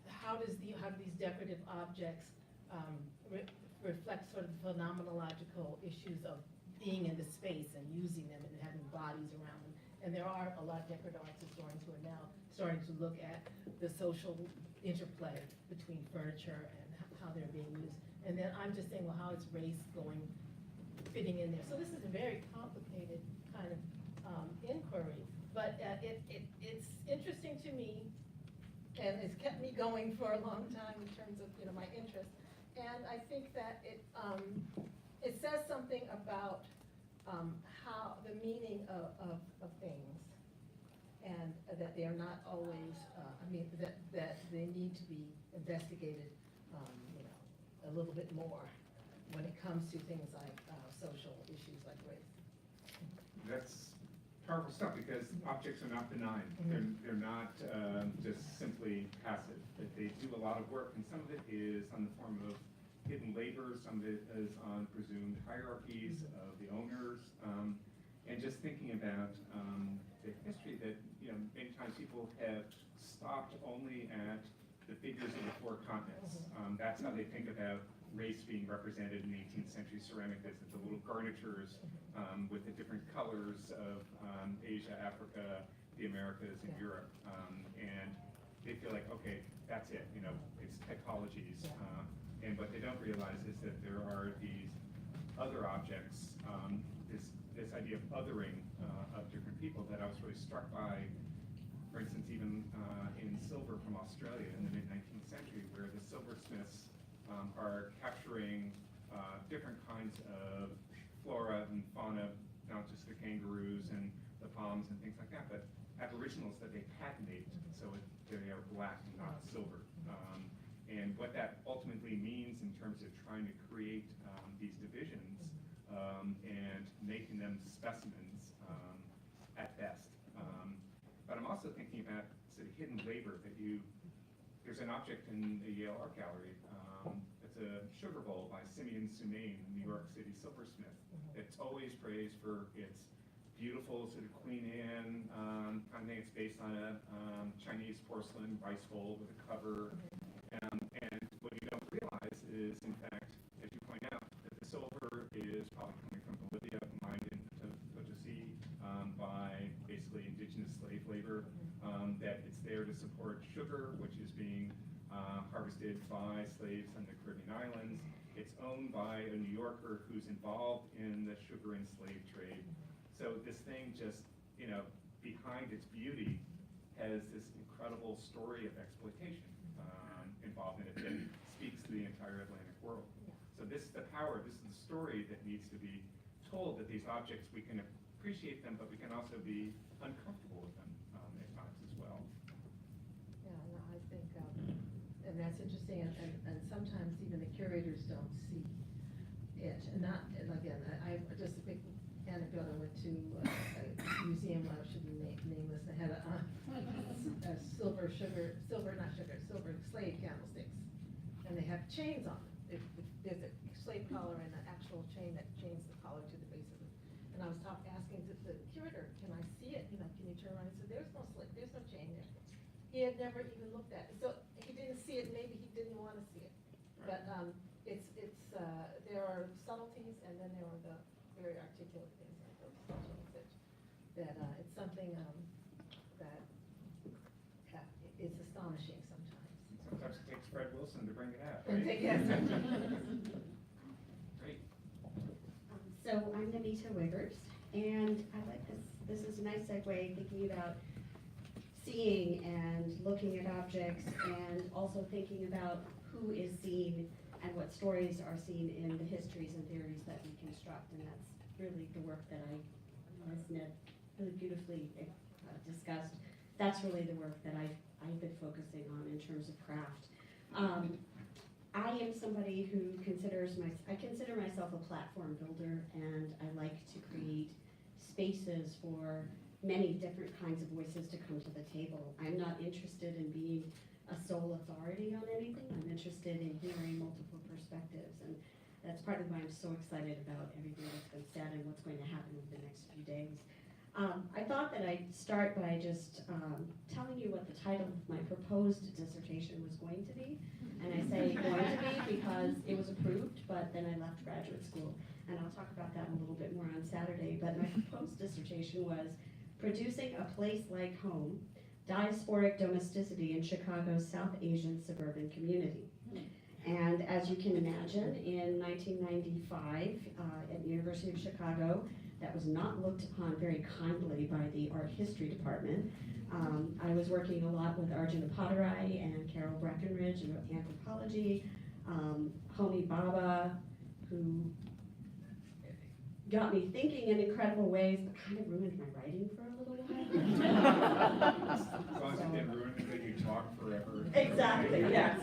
how do these decorative objects reflect sort of phenomenological issues of being in the space and using them and having bodies around them. And there are a lot of decorative arts historians who are now starting to look at the social interplay between furniture and how they're being used. And then I'm just saying, well, how is race fitting in there? So this is a very complicated kind of inquiry, but it's interesting to me, and it's kept me going for a long time in terms of my interest. And I think that it says something about how the meaning of things, and that they are not always, that they need to be investigated, a little bit more when it comes to things like social issues like race. That's powerful stuff, because objects are not benign. They're not just simply passive. That they do a lot of work, and some of it is on the form of hidden labor, some of it is on presumed hierarchies of the owners, and just thinking about the history that many times people have stopped only at the figures of the four continents. That's how they think about race being represented in 18th century ceramic, as the little garnitures with the different colors of Asia, Africa, the Americas, and Europe. And they feel like, okay, that's it, it's typologies. And what they don't realize is that there are these other objects, this idea of othering of different people that I was really struck by, for instance, even in silver from Australia in the mid-19th century, where the silversmiths are capturing different kinds of flora and fauna, not just the kangaroos and the palms and things like that, but aboriginals that they patented, so they are black and not silver. And what that ultimately means in terms of trying to create these divisions and making them specimens at best. But I'm also thinking about sort of hidden labor that there's an object in the Yale Art Gallery. It's a sugar bowl by Simeon Sumain, a New York City silversmith. It's always praised for its beautiful sort of Queen Anne kind of thing. It's based on a Chinese porcelain rice bowl with a cover. And what you don't realize is, in fact, as you point out, that the silver is probably coming from Bolivia, mined in Potosí by basically indigenous slave labor, that it's there to support sugar, which is being harvested by slaves on the Caribbean islands. It's owned by a New Yorker who's involved in the sugar and slave trade. So this thing just, behind its beauty, has this incredible story of exploitation involved in it that speaks to the entire Atlantic world. So this is the power, this is the story that needs to be told, that these objects, we can appreciate them, but we can also be uncomfortable with them at times as well. Yeah, no, I think, and that's interesting, and sometimes even the curators don't see it. And again, I just a quick anecdote. I went to a museum, I should be nameless, they had a silver slave candlesticks, and they have chains on them. There's a slave collar and an actual chain that chains the collar to he had never even looked at it. So he didn't see it, maybe he didn't want to see it. But there are subtleties, and then there are the very articulate things like those subtleties that it's something that is astonishing sometimes. Sometimes it takes Fred Wilson to bring it out, And right? yes. Great. So I'm Namita Wiggers, and I like this. This is a nice segue, thinking about seeing and looking at objects, and also thinking about who is seen and what stories are seen in the histories and theories that we construct. And that's really the work that as Ned really beautifully discussed, that's really the work that I've been focusing on in terms of craft. I am somebody who I consider myself a platform builder, and I like to create spaces for many different kinds of voices to come to the table. I'm not interested in being a sole authority on anything. I'm interested in hearing multiple perspectives, and that's partly why I'm so excited about everything that's been said and what's going to happen over the next few days. I thought that I'd start by just telling you what the title of my proposed dissertation was going to be. And I say going to be because it was approved, but then I left graduate school. And I'll talk about that a little bit more on Saturday. But my proposed dissertation was Producing a Place Like Home, Diasporic Domesticity in Chicago's South Asian Suburban Community. And as you can imagine, in 1995, at the University of Chicago, that was not looked upon very kindly by the art history department. I was working a lot with Arjuna Potterai and Carol Breckenridge in anthropology, Homi Bhabha, who got me thinking in incredible ways, but kind of ruined my writing for a little while. As long as it didn't ruin it, that you talk forever. Exactly, yes.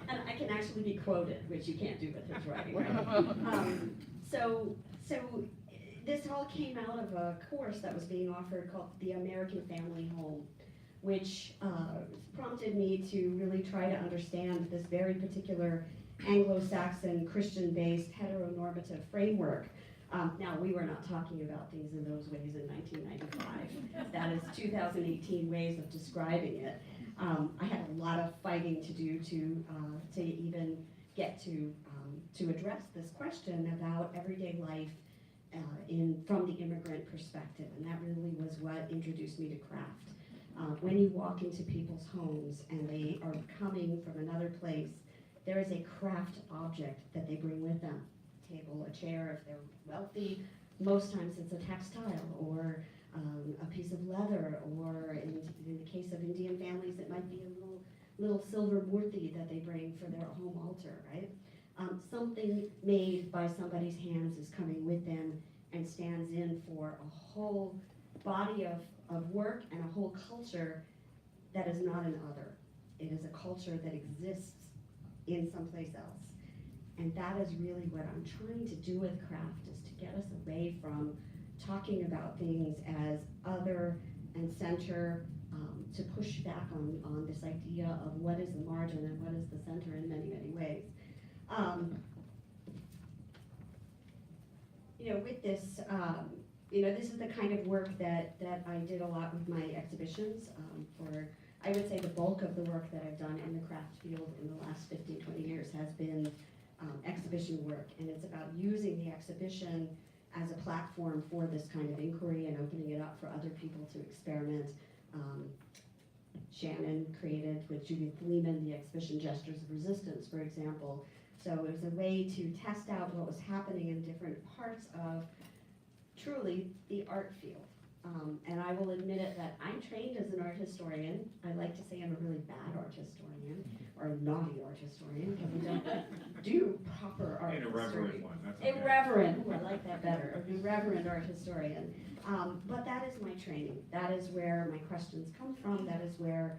And I can actually be quoted, which you can't do with his writing, right? So this all came out of a course that was being offered called The American Family Home, which prompted me to really try to understand this very particular Anglo-Saxon Christian-based heteronormative framework. Now, we were not talking about things in those ways in 1995. That is 2018 ways of describing it. I had a lot of fighting to do to even get to address this question about everyday life from the immigrant perspective, and that really was what introduced me to craft. When you walk into people's homes and they are coming from another place, there is a craft object that they bring with them. A table, a chair, if they're wealthy, most times it's a textile or a piece of leather, or in the case of Indian families, it might be a little silver murti that they bring for their home altar, right? Something made by somebody's hands is coming with them and stands in for a whole body of work and a whole culture that is not an other. It is a culture that exists in someplace else. And that is really what I'm trying to do with craft, is to get us away from talking about things as other and center, to push back on this idea of what is the margin and what is the center in many, many ways. With this, this is the kind of work that I did a lot with my exhibitions. I would say the bulk of the work that I've done in the craft field in the last 15, 20 years has been exhibition work, and it's about using the exhibition as a platform for this kind of inquiry and opening it up for other people to experiment. Shannon created with Judith Lehman the exhibition Gestures of Resistance, for example. So it was a way to test out what was happening in different parts of truly the art field. And I will admit it that I'm trained as an art historian. I like to say I'm a really bad art historian, or a naughty art historian, because we don't do proper art history. An irreverent one, that's okay. Irreverent, I like that better, an irreverent art historian. But that is my training. That is where my questions come from. That is where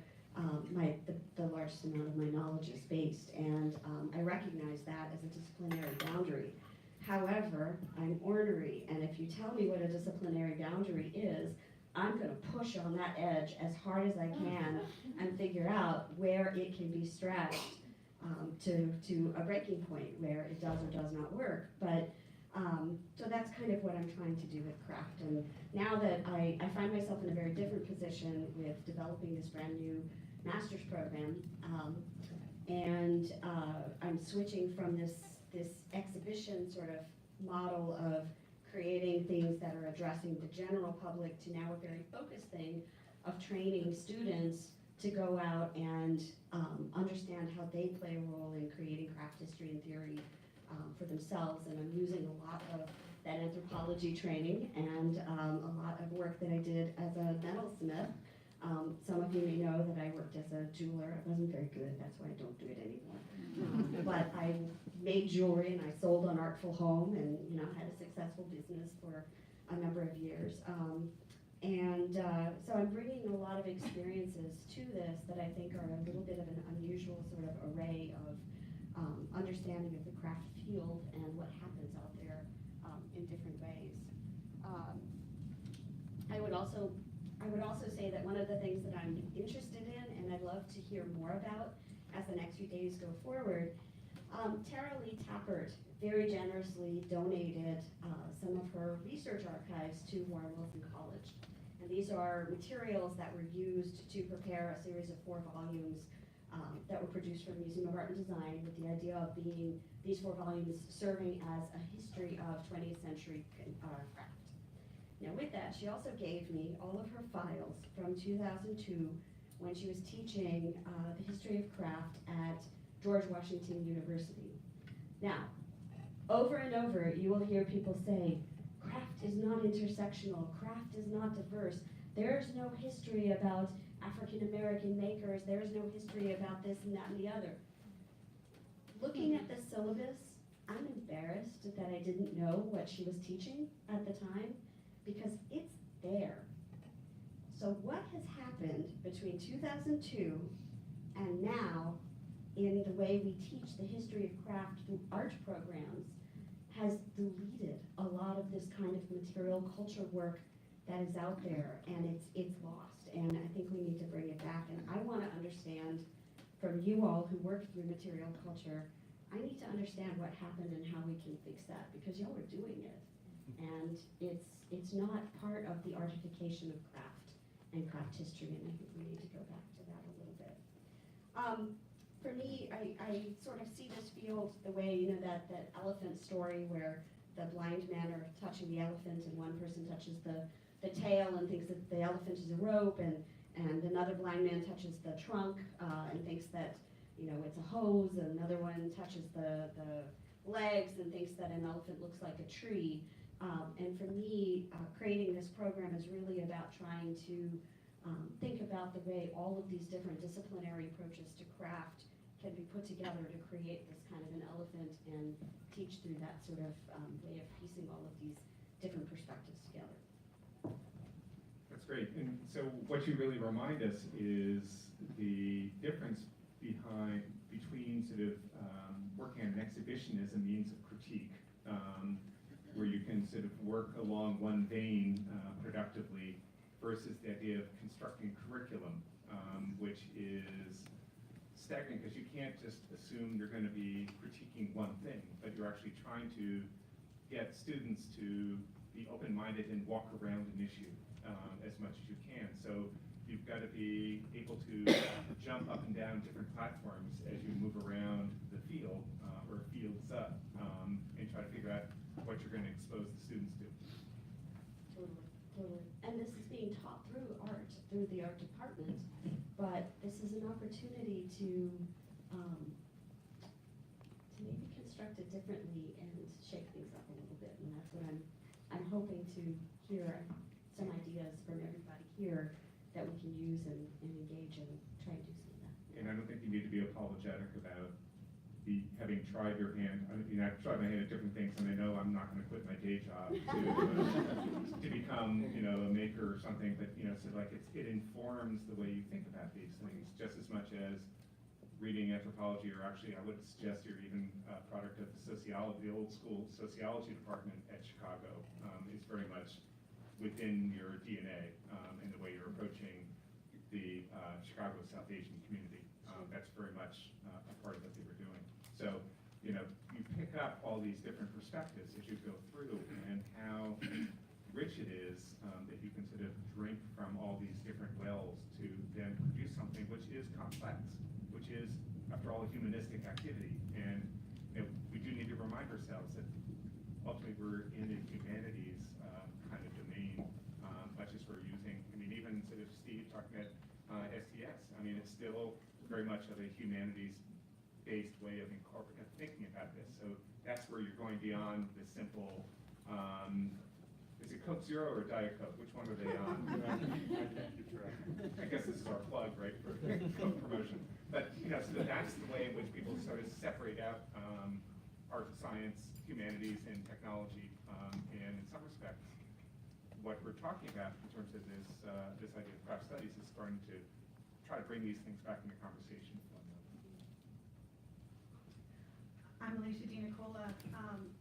the largest amount of my knowledge is based. And I recognize that as a disciplinary boundary. However, I'm ornery, and if you tell me what a disciplinary boundary is, I'm going to push on that edge as hard as I can and figure out where it can be stretched to a breaking point where it does or does not work. But so that's kind of what I'm trying to do with craft. And now that I find myself in a very different position with developing this brand new master's program. And I'm switching from this exhibition sort of model of creating things that are addressing the general public to now a very focused thing of training students to go out and understand how they play a role in creating craft history and theory for themselves. And I'm using a lot of that anthropology training and a lot of work that I did as a metalsmith. Some of you may know that I worked as a jeweler. I wasn't very good, that's why I don't do it anymore. But I made jewelry and I sold an artful home and had a successful business for a number of years. So I'm bringing a lot of experiences to this that I think are a little bit of an unusual sort of array of understanding of the craft field and what happens out there in different ways. I would also say that one of the things that I'm interested in and I'd love to hear more about as the next few days go forward, Tara Lee Tappert very generously donated some of her research archives to Warren Wilson College. And these are materials that were used to prepare a series of 4 volumes that were produced for the Museum of Art and Design, with the idea of being these 4 volumes serving as a history of 20th century craft. Now with that, she also gave me all of her files from 2002 when she was teaching the history of craft at George Washington University. Now, over and over, you will hear people say, craft is not intersectional, craft is not diverse, there's no history about African American makers, there's no history about this and that and the other. Looking at the syllabus, I'm embarrassed that I didn't know what she was teaching at the time, because it's there. So what has happened between 2002 and now in the way we teach the history of craft through art programs has deleted a lot of this kind of material culture work that is out there, and it's lost. And I think we need to bring it back. And I want to understand from you all who work through material culture, I need to understand what happened and how we can fix that, because y'all are doing it. And it's not part of the artification of craft and craft history, and I think we need to go back to that a little bit. For me, I sort of see this field the way, that elephant story where the blind men are touching the elephant and one person touches the tail and thinks that the elephant is a rope, and another blind man touches the trunk and thinks that it's a hose, and another one touches the legs and thinks that an elephant looks like a tree. And for me, creating this program is really about trying to think about the way all of these different disciplinary approaches to craft can be put together to create this kind of an elephant, and teach through that sort of way of piecing all of these different perspectives together. That's great. And so what you really remind us is the difference between sort of working on an exhibition as a means of critique, where you can sort of work along one vein productively, versus the idea of constructing curriculum, which is staggering because you can't just assume you're going to be critiquing one thing, but you're actually trying to get students to be open-minded and walk around an issue as much as you can. So you've got to be able to jump up and down different platforms as you move around the field or fields up, and try to figure out what you're going to expose the students to. Totally. And this is being taught through art, through the art department, but this is an opportunity to maybe construct it differently and shake things up a little bit. And that's what I'm hoping to hear some ideas from everybody here that we can use and engage and try and do some of that. And I don't think you need to be apologetic about having tried your hand. I've tried my hand at different things, and I know I'm not going to quit my day job to become, a maker or something. But so like it informs the way you think about these things just as much as reading anthropology, or actually I would suggest you're even a product of the sociology, the old school sociology department at Chicago. Is very much within your DNA and the way you're approaching the Chicago South Asian community. That's very much a part of what they were doing. So, you pick up all these different perspectives as you go through, and how rich it is, that you can sort of drink from all these different wells to then produce something which is complex, which is, after all, a humanistic activity. And we do need to remind ourselves that ultimately we're in the humanities kind of domain, much as we're using, I mean, even sort of Steve talking about STS, I mean, it's still very much of a humanities-based way of thinking about this. So that's where you're going beyond the simple, is it Coke Zero or Diet Coke? Which one are they on? I guess this is our plug, right, for Coke promotion. But, so that's the way in which people sort of separate out art, science, humanities, and technology. And in some respects, what we're talking about in terms of this idea of craft studies is starting to try to bring these things back into conversation. I'm Alicia DiNicola,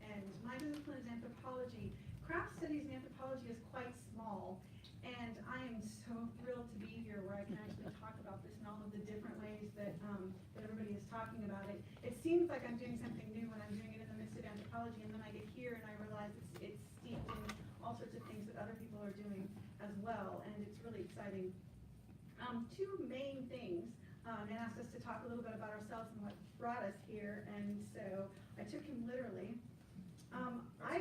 and my discipline is anthropology. Craft studies in anthropology is quite small, and I am so thrilled to be here where I can actually talk about this and all of the different ways that everybody is talking about it. It seems like I'm doing something new when I'm doing it in the midst of anthropology, and then I get here and I realize it's steeped in all sorts of things that other people are doing as well, and it's really exciting. Two main things. And asked us to talk a little bit about ourselves and what brought us here, and so I took him literally. I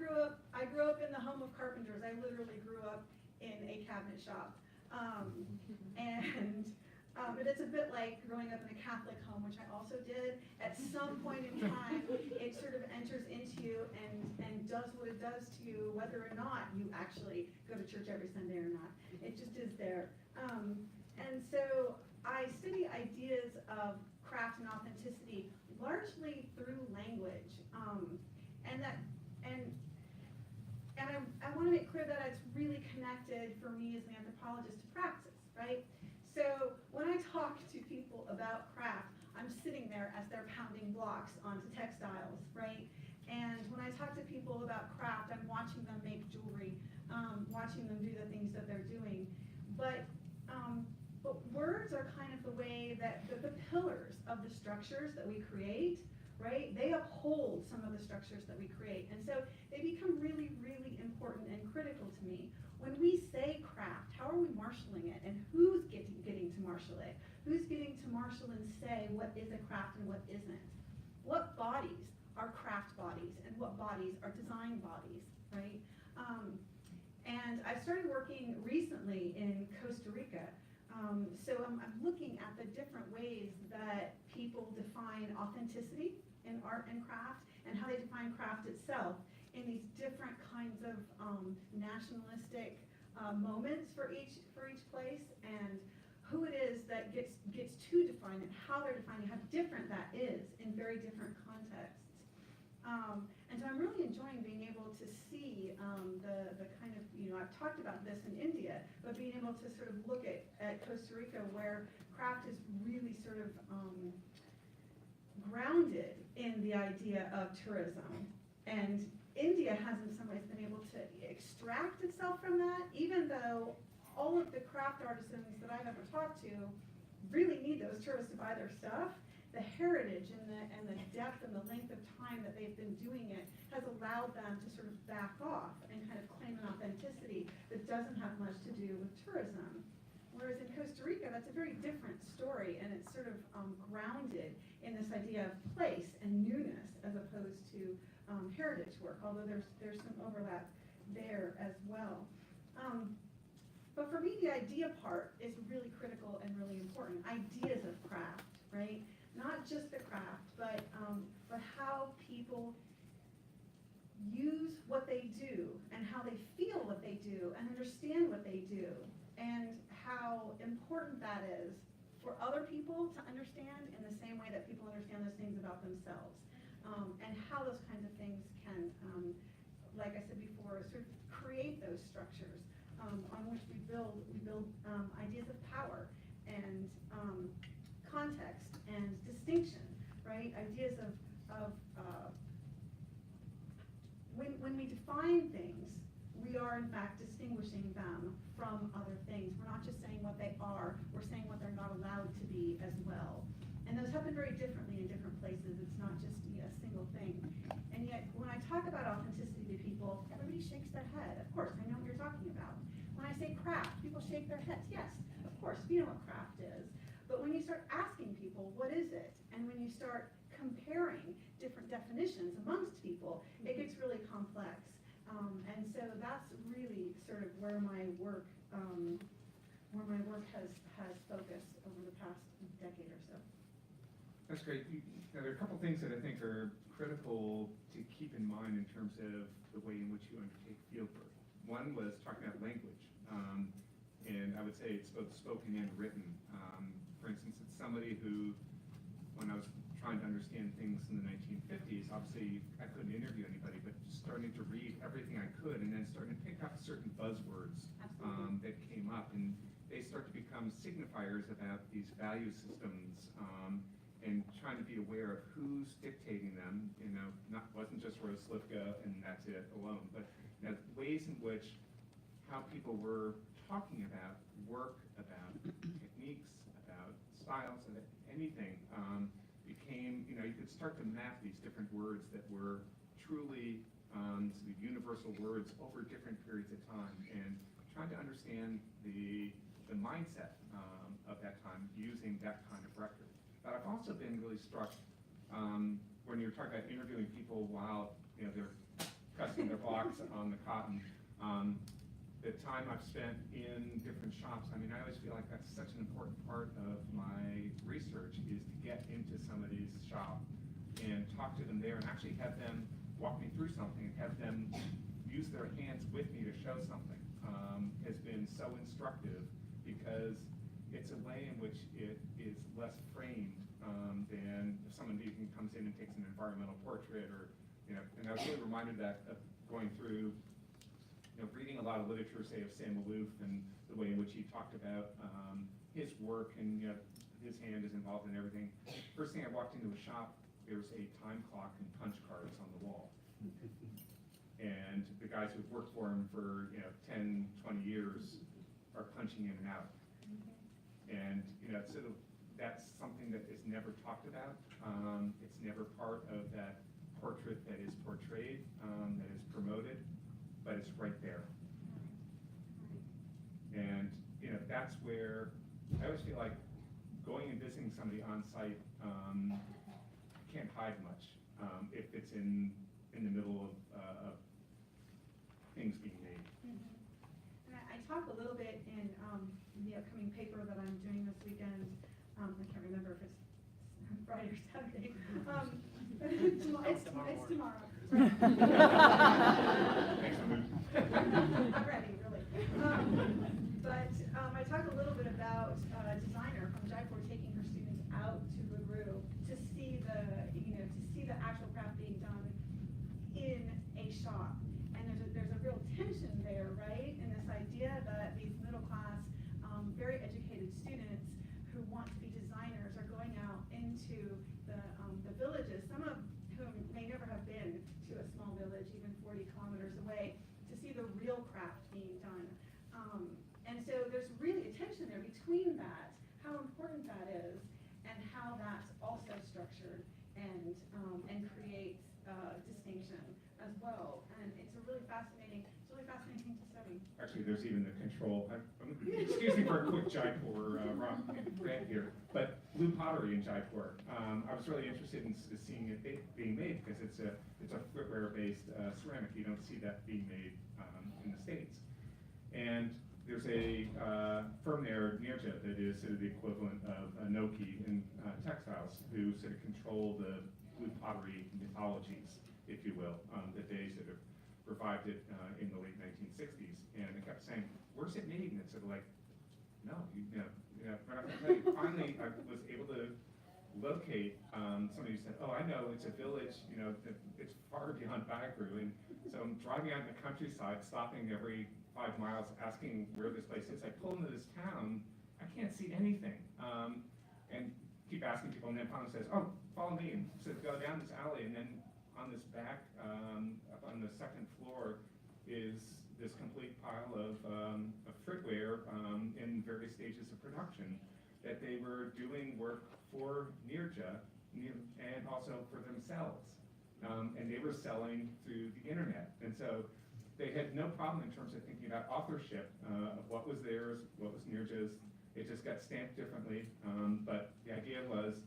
grew up in the home of carpenters. I literally grew up in a cabinet shop, but it's a bit like growing up in a Catholic home, which I also did. At some point in time, it sort of enters into you and does what it does to you, whether or not you actually go to church every Sunday or not. It just is there. And so I study ideas of craft and authenticity largely through language, and I want to make clear that it's really connected for me as an anthropologist to praxis, right? So when I talk to people about craft, I'm sitting there as they're pounding blocks onto textiles, right? And when I talk to people about craft, I'm watching them make jewelry, watching them do the things that they're doing, but words are kind of the way that the pillars of the structures that we create, right? They uphold some of the structures that we create. And so they become really, really important and critical to me. When we say craft, how are we marshaling it? And who's getting to marshal it? Who's getting to marshal and say what is a craft and what isn't? What bodies are craft bodies and what bodies are design bodies, right? And I started working recently in Costa Rica. So I'm looking at the different ways that people define authenticity in art and craft, and how they define craft itself in these different kinds of nationalistic moments for each place, and who it is that gets to define it, how they're defining, how different that is in very different contexts. And so I'm really enjoying being able to see the kind of, I've talked about this in India, but being able to sort of look at Costa Rica, where craft is really sort of grounded in the idea of tourism. And India has in some ways been able to extract itself from that, even though all of the craft artisans that I've ever talked to really need those tourists to buy their stuff. The heritage and the depth and the length of time that they've been doing it has allowed them to sort of back off and kind of claim an authenticity that doesn't have much to do with tourism. Whereas in Costa Rica, that's a very different story, and it's sort of grounded in this idea of place and newness as opposed to heritage work, although there's some overlap there as well. But for me, the idea part is really critical and really important. Ideas of craft, right? Not just the craft, but how people use what they do and how they feel what they do and understand what they do, and how important that is for other people to understand in the same way that people understand those things about themselves, and how those kinds of things can, like I said before, sort of create those structures on which we build ideas of power and context and distinction, right? Ideas of when we define things, we are in fact distinguishing them from other things. We're not just saying what they are, we're saying what they're not allowed to be as well. And those happen very differently in different places. It's not just a single thing. And yet, when I talk about authenticity to people, shake their heads. Yes, of course, we know what craft is. But when you start asking people, what is it? And when you start comparing different definitions amongst people, it gets really complex. And so that's really sort of where my work has focused over the past decade or so. That's great. There are a couple things that I think are critical to keep in mind in terms of the way in which you undertake field work. One was talking about language, and I would say it's both spoken and written. For instance, it's somebody who, when I was trying to understand things in the 1950s, obviously I couldn't interview anybody, but just starting to read everything I could and then starting to pick up certain buzzwords that came up, and they start to become signifiers about these value systems, and trying to be aware of who's dictating them. Wasn't just Rose Slifka and that's it alone, but ways in which how people were talking about work, about techniques, about styles, and anything became, you could start to map these different words that were truly sort of universal words over different periods of time, and trying to understand the mindset of that time using that kind of record. But I've also been really struck when you're talking about interviewing people while they're pressing their blocks on the cotton. The time I've spent in different shops, I always feel like that's such an important part of my research, is to get into somebody's shop and talk to them there and actually have them walk me through something, and have them use their hands with me to show something. Has been so instructive, because it's a way in which it is less framed than if someone even comes in and takes an environmental portrait, or and I was really reminded of going through reading a lot of literature, say, of Sam Maloof, and the way in which he talked about his work, and his hand is involved in everything. First thing I walked into a shop, there was a time clock and punch cards on the wall. And the guys who've worked for him for 10, 20 years are punching in and out. And sort of that's something that is never talked about. It's never part of that portrait that is portrayed, that is promoted, but it's right there. And that's where I always feel like going and visiting somebody on site can't hide much if it's in the middle of things being made. And I talk a little bit in the upcoming paper that I'm doing this weekend. I can't remember if it's Friday or Saturday. It's tomorrow. I'm ready, really. But I talk a little bit about a designer from Jaipur taking her students out to LaRue to see the actual craft being done in a shop. And there's a real tension there, right? In this idea that these middle class, very educated students who want to be designers are going out into the villages, some of whom may never have been to a small village, even 40 kilometers away, to see the real craft being done. And so there's really a tension there between that, how important that is, and how that's also structured and creates distinction as well. And it's a really fascinating thing to study. Actually, there's even the control. Excuse me for a quick Jaipur rant here, but blue pottery in Jaipur. I was really interested in seeing it being made, because it's a footwear-based ceramic. You don't see that being made in the States. And there's a firm there, Nirja, that is sort of the equivalent of Anoki in textiles, who sort of control the blue pottery mythologies, if you will, that they sort of revived it in the late 1960s. And I kept saying, where's it made? And it's sort of like, no, we're not going to tell you. Finally, I was able to locate somebody who said, oh, I know, it's a village, it's far beyond Bagru. And so I'm driving out in the countryside, stopping every 5 miles, asking where this place is. I pull into this town, I can't see anything. And keep asking people, and then finally says, oh, follow me. And so go down this alley, and then on this back, up on the second floor, is this complete pile of footwear in various stages of production that they were doing work for Nirja and also for themselves. And they were selling through the internet. And so they had no problem in terms of thinking about authorship of what was theirs, what was Nirja's. It just got stamped differently, but the idea was,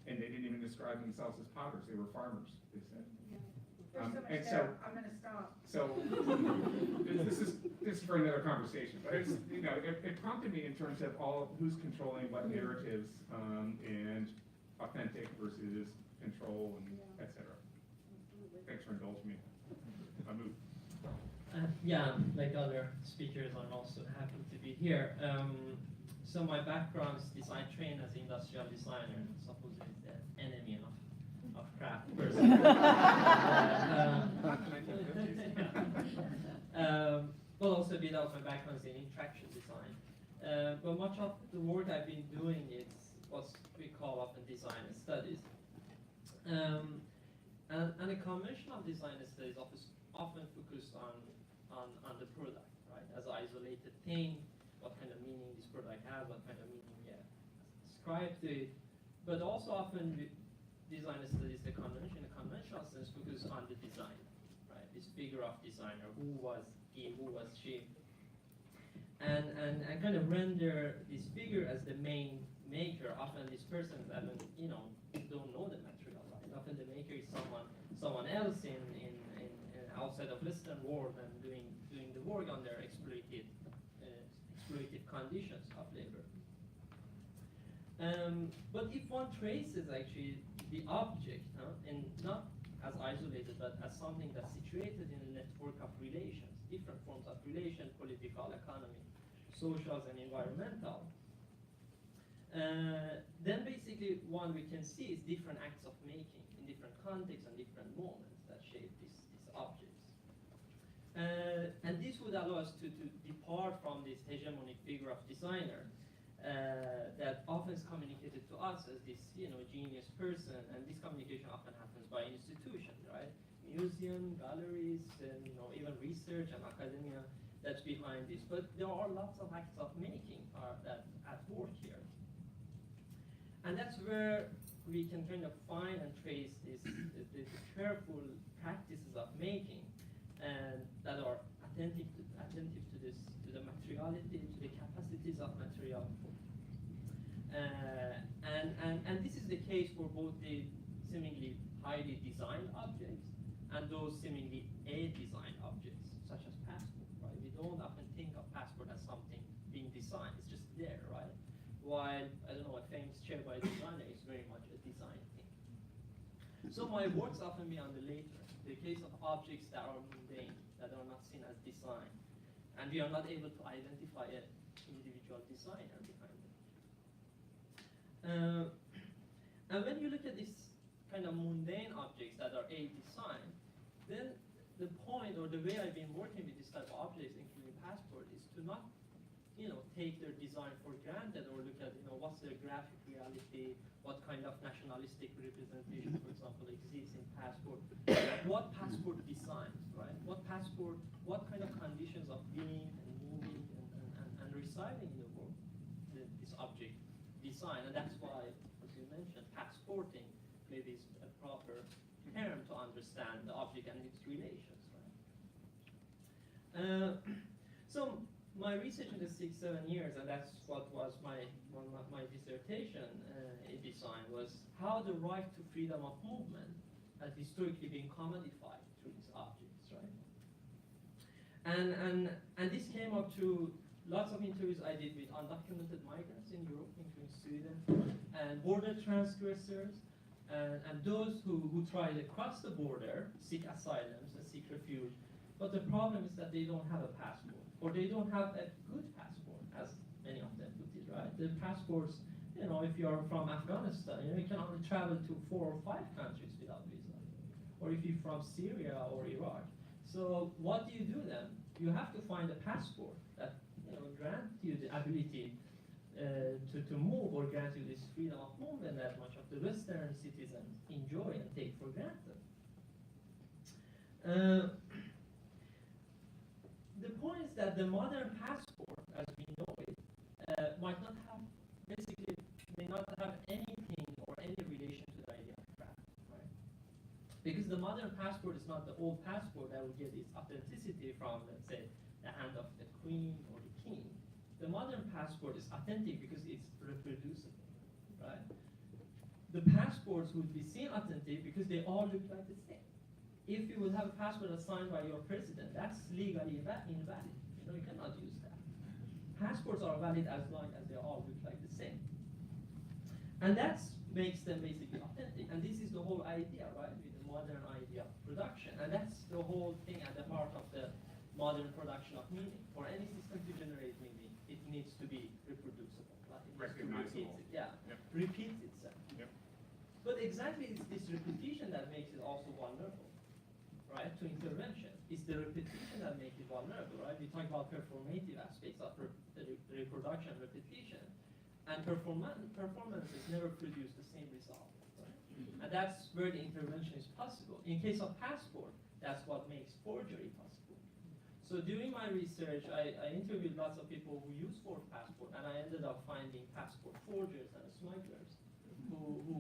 and they didn't even describe themselves as potters, they were farmers, they said. There's so much and there, I'm gonna stop. So, this is for another conversation, but it's, it prompted me in terms of who's controlling what narratives, and authentic versus control, and et cetera. Thanks for indulging me. I move. Yeah, like other speakers, I'm also happy to be here. So my background is design trained as an industrial designer, supposedly the enemy of craft person. But also a bit of my background is in interaction design. But much of the work I've been doing is what we call often design studies. And a conventional design studies often focus on the product, right, as an isolated thing, what kind of meaning this product has, what kind of meaning ascribed to it. But also often design studies, the conventional sense focus on the design, right, this figure of designer, who was he, who was she, and kind of render this figure as the main maker. Often this person don't know the material, right? Often the maker is someone else in outside of Western world and doing the work under exploitative conditions of labor. But if one traces actually the object, and not as isolated, but as something that's situated in a network of relations, different forms of relation, political, economic, social, and environmental, then basically we can see is different acts of making in different contexts and different moments that shape these objects. And this would allow us to depart from this hegemonic figure of designer that often is communicated to us as this genius person, and this communication often happens by institutions, right? Museum, galleries, and even research and academia that's behind this. But there are lots of acts of making that at work here. And that's where we can kind of find and trace the careful practices of making, and that are attentive to the materiality, to the capacities of material. And this is the case for both the seemingly highly designed objects and those seemingly a-designed objects, such as passport, right? We don't often think of passport as something being designed, it's just there, right? While, I don't know, a famous chair by a designer is very much a design thing. So my works often be on the later, the case of objects that are mundane, that are not seen as design, and we are not able to identify an individual designer behind it. And when you look at these kind of mundane objects that are a-design, then the point or the way I've been working with this type of objects, including passport, is to not take their design for granted, or look at what's their graphic reality, what kind of nationalistic representation, for example, exists in passport, what passport designs, right? What kind of conditions of being and moving and residing in the world this object design, and that's why, as you mentioned, passporting maybe is a proper term to understand the object and its relations, right? So my research in the 6-7 years, and that's what was my dissertation in design, was how the right to freedom of movement has historically been commodified through these objects, right? And this came up through lots of interviews I did with undocumented migrants in Europe, including Sweden, and border transgressors, and those who try to cross the border, seek asylums and seek refuge. But the problem is that they don't have a passport, or they don't have a good passport, as many of them put it, right? The passports, if you're from Afghanistan, you can only travel to 4 or 5 countries without visa. Or if you're from Syria or Iraq. So what do you do then? You have to find a passport that grant you the ability to move, or grant you this freedom of movement that much of the Western citizens enjoy and take for granted. The point is that the modern passport, as we know it, may not have anything or any relation to the idea of craft, right? Because the modern passport is not the old passport that would get its authenticity from, let's say, the hand of the queen or the king. The modern passport is authentic because it's reproducible, right? The passports would be seen authentic because they all look like the same. If you would have a passport that's signed by your president, that's legally invalid. You cannot use that. Passports are valid as long as they all look like the same. And that makes them basically authentic. And this is the whole idea, right, with the modern idea of production. And that's the whole thing at the heart of the modern production of meaning. For any system to generate meaning, it needs to be reproducible. Right? Recognizable. Repeats itself. Yep. But exactly it's this repetition that makes it also vulnerable, right, to intervention. It's the repetition that makes it vulnerable, right? We talk about performative aspects of the reproduction, repetition, and performances never produce the same result, right? And that's where the intervention is possible. In case of passport, that's what makes forgery possible. So during my research, I interviewed lots of people who use forged passport, and I ended up finding passport forgers and smugglers who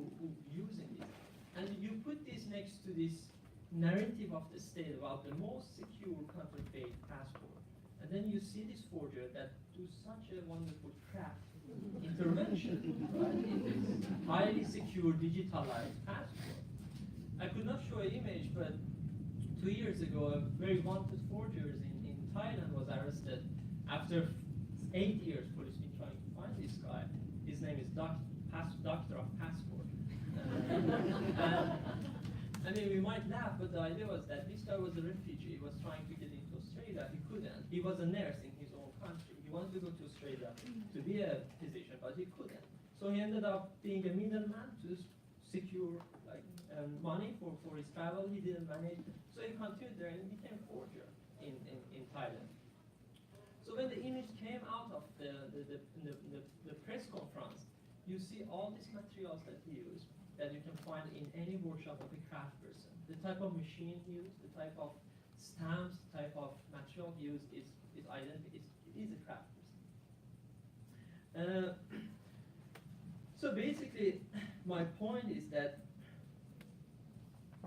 using this. And you put this next to this narrative of the state about the most secure counterfeit passport, and then you see this forger that do such a wonderful craft intervention, right, in this highly secure digitalized passport. I could not show an image, but 2 years ago, a very wanted forger in Thailand was arrested. After 8 years, police been trying to find this guy. His name is Doctor of Passport. I mean, we might laugh, but the idea was that this guy was a refugee. He was trying to get into Australia. He couldn't. He was a nurse in his own country. He wanted to go to Australia to be a physician, but he couldn't. So he ended up being a middleman to secure money for his travel. He didn't manage. So he continued there and became a forger in Thailand. So when the image came out of the press conference, you see all these materials that he used that you can find in any workshop of a craft person. The type of machine used, the type of stamps, the type of material used is identical. It is a craft person. So basically, my point is that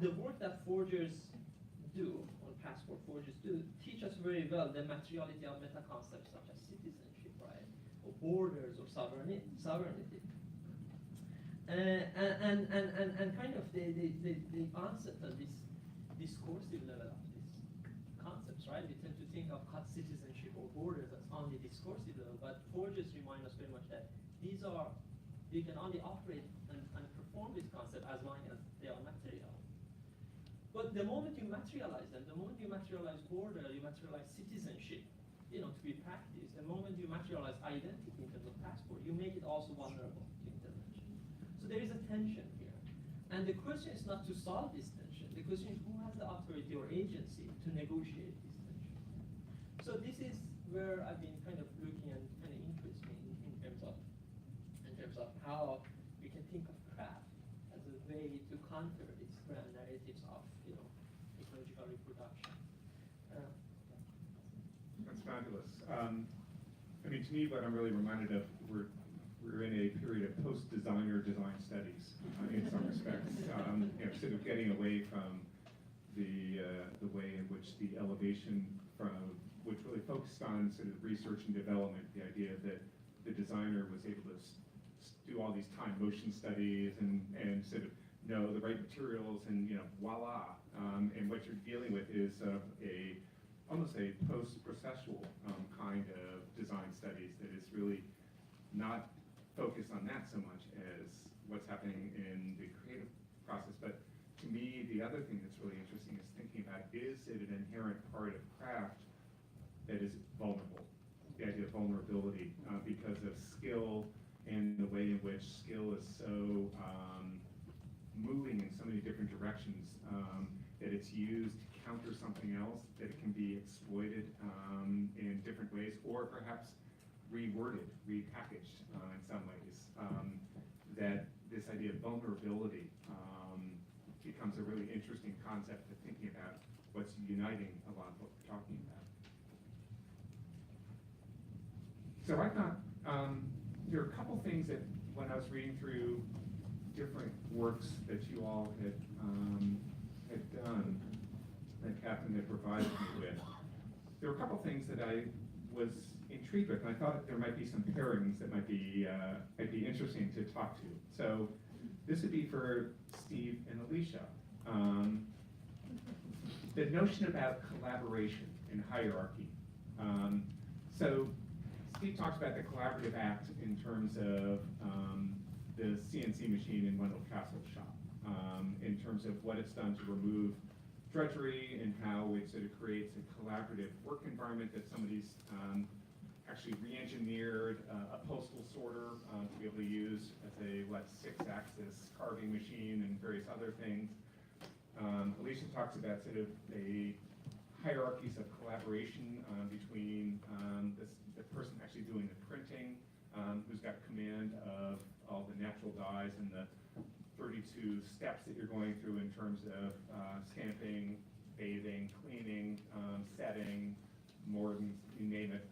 the work that forgers do, or passport forgers do, teach us very well the materiality of meta concepts such as citizenship, right, or borders, or sovereignty. And kind of the concept of this discursive level of these concepts, right? We tend to think of citizenship or borders as on the discursive level, but forgers remind us very much that these are, you can only operate and perform this concept as long as they are material. But the moment you materialize them, the moment you materialize border, you materialize citizenship, to be practiced, the moment you materialize identity in terms of passport, you make it also vulnerable to intervention. So there is a tension here. And the question is not to solve this tension. The question is who has the authority or agency to negotiate this tension. So this is where I've been kind of looking and kind of interests me in terms of how we can think of craft as a way to counter these grand narratives of ecological reproduction. That's fabulous. I mean, to me, what I'm really reminded of, we're in a period of post-designer design studies in some respects. Sort of getting away from the way in which the elevation which really focused on sort of research and development, the idea that the designer was able to do all these time motion studies and sort of know the right materials and voila. And what you're dealing with is almost a post-processual kind of design studies that is really not focused on that so much as what's happening in the creative process. But to me, the other thing that's really interesting is thinking about, is it an inherent part of craft that is vulnerable? The idea of vulnerability because of skill and the way in which skill is so moving in so many different directions that it's used to counter something else, that it can be exploited in different ways, or perhaps reworded, repackaged in some ways. That this idea of vulnerability becomes a really interesting concept of thinking about what's uniting a lot of what we're talking about. So I thought there are a couple things that when I was reading through different works that you all had Catherine had provided me with, there were a couple things that I was intrigued with, and I thought that there might be some pairings that might be interesting to talk to. So this would be for Steve and Alicia. The notion about collaboration and hierarchy. So Steve talks about the collaborative act in terms of the CNC machine in Wendell Castle's shop, in terms of what it's done to remove drudgery and how it sort of creates a collaborative work environment that somebody's actually re-engineered a postal sorter to be able to use as a, 6-axis carving machine and various other things. Alicia talks about sort of a hierarchies of collaboration between the person actually doing the printing, who's got command of all the natural dyes and the 32 steps that you're going through in terms of stamping, bathing, cleaning, setting, more than you name it,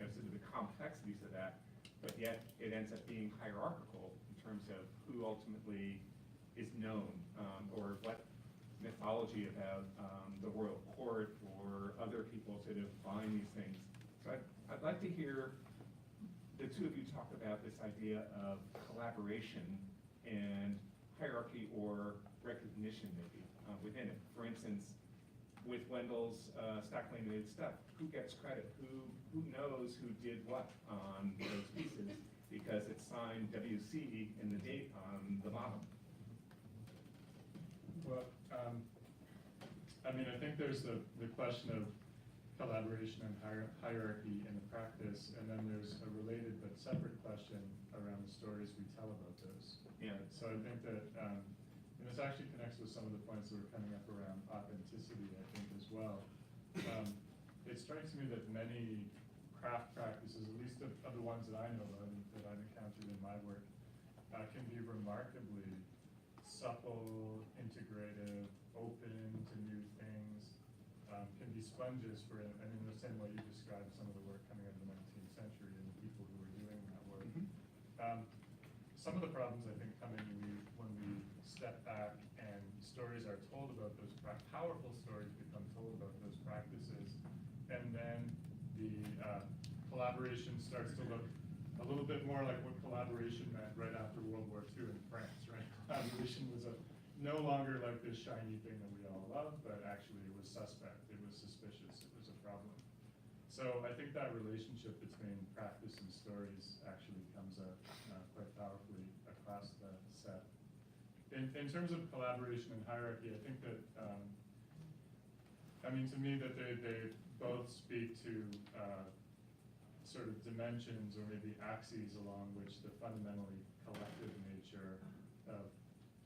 sort of the complexities of that. But yet it ends up being hierarchical in terms of who ultimately is known, or what mythology about the royal court or other people sort of buying these things. So I'd like to hear the two of you talk about this idea of collaboration and hierarchy or recognition maybe within it. For instance, with Wendell's stack laminated stuff, who gets credit? Who knows who did what on those pieces because it's signed WC and the date on the bottom? Well, I think there's the question of collaboration and hierarchy in the practice, and then there's a related but separate question around the stories we tell about those. Yeah. So I think that, and this actually connects with some of the points that were coming up around authenticity, I think, as well. It strikes me that many craft practices, at least of the ones that I know of and that I've encountered in my work, can be remarkably supple, integrative, open to new things, can be sponges for it, and in the same way you described some of the work coming out of the 19th century and the people who were doing that work. Some of the problems I think come in when we step back and stories are told about those powerful stories become told about those practices, and then the collaboration starts to look a little bit more like what collaboration meant right after World War II in France, right? Collaboration was no longer like this shiny thing that we all love, but actually it was suspect, it was suspicious, it was a problem. So I think that relationship between practice and stories actually comes up quite powerfully across the set. In terms of collaboration and hierarchy, I think that, to me that they both speak to sort of dimensions or maybe axes along which the fundamentally collective nature of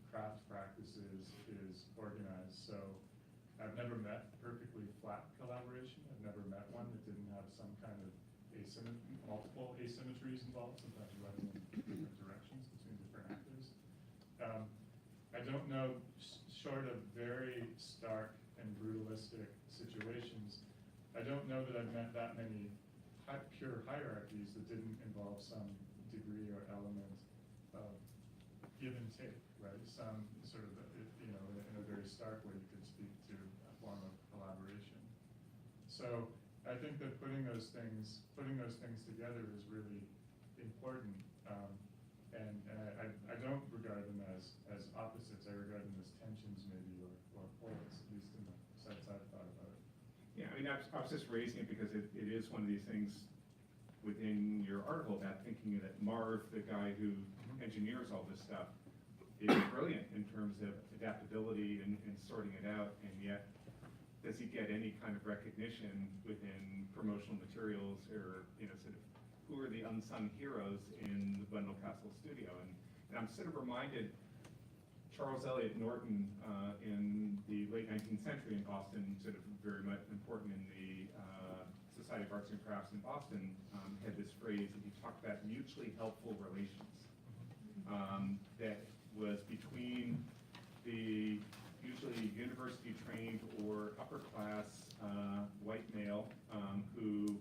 craft practices is organized. So I've never met perfectly flat collaboration. I've never met one that didn't have some kind of multiple asymmetries involved, sometimes running in different directions between different actors. I don't know, short of very stark and brutalistic situations, I don't know that I've met that many pure hierarchies that didn't involve some degree or element of give and take, right? Some sort of, in a very stark way, you could speak to a form of collaboration. So I think that putting those things together is really important. And I don't regard them as opposites. I regard them as tensions maybe, or poles, at least in the sets I've thought about it. Yeah, I was just raising it because it is one of these things within your article about thinking that Marv, the guy who engineers all this stuff, is brilliant in terms of adaptability and sorting it out, and yet does he get any kind of recognition within promotional materials or, sort of who are the unsung heroes in the Wendell Castle studio? And I'm sort of reminded Charles Eliot Norton in the late 19th century in Boston, sort of very much important in the Society of Arts and Crafts in Boston, had this phrase that he talked about mutually helpful relations that was between the usually university trained or upper class white male who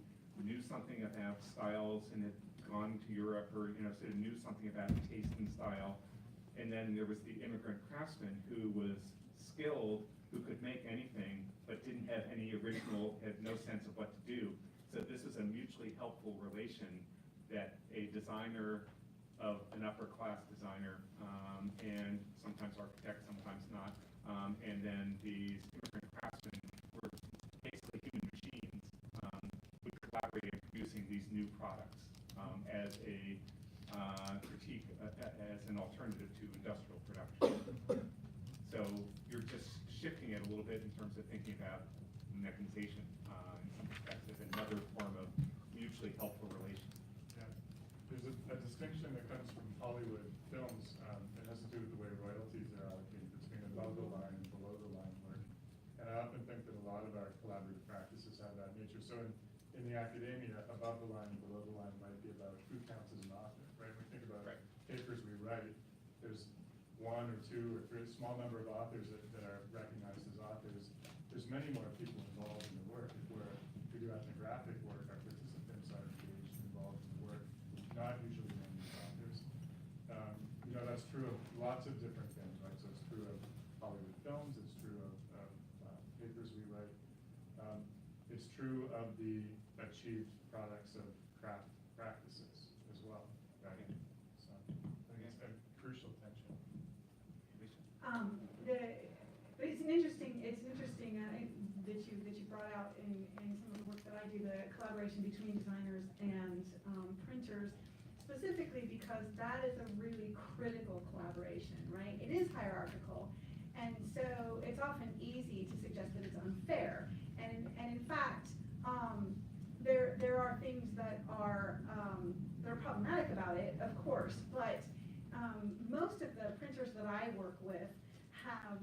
knew something about styles and had gone to Europe or sort of knew something about taste and style. And then there was the immigrant craftsman who was skilled, who could make anything, but didn't have any original, had no sense of what to do. So this is a mutually helpful relation that a designer of an upper class designer, and sometimes architect, sometimes not, and then these immigrant craftsmen were basically human machines, would collaborate in producing these new products as a critique, as an alternative to industrial production. So you're just shifting it a little bit in terms of thinking about mechanization in some perspective, another form of mutually helpful relation. Yeah. There's a distinction that comes from Hollywood films. It has to do with the way royalties are allocated between above the line and below the line work. And I often think that a lot of our collaborative practices have that nature. So in the academia, above the line and below the line might be about who counts as an author, right? When we think about papers we write, there's one or two or three, a small number of authors that are recognized as authors. There's many more people involved in the work. If we do ethnographic work, our participants are engaged and involved in the work, not usually named as authors. That's true of lots of different things, right? So it's true of Hollywood films, it's true of papers we write. It's true of the achieved products of craft practices as well, right? So I think it's a crucial tension. But it's interesting that you brought out in some of the work that I do, the collaboration between designers and printers, specifically because that is a really critical collaboration, right? It is hierarchical, and so it's often easy to suggest that it's unfair. And in fact, there are things that are problematic about it, of course, but most of the printers that I work with have,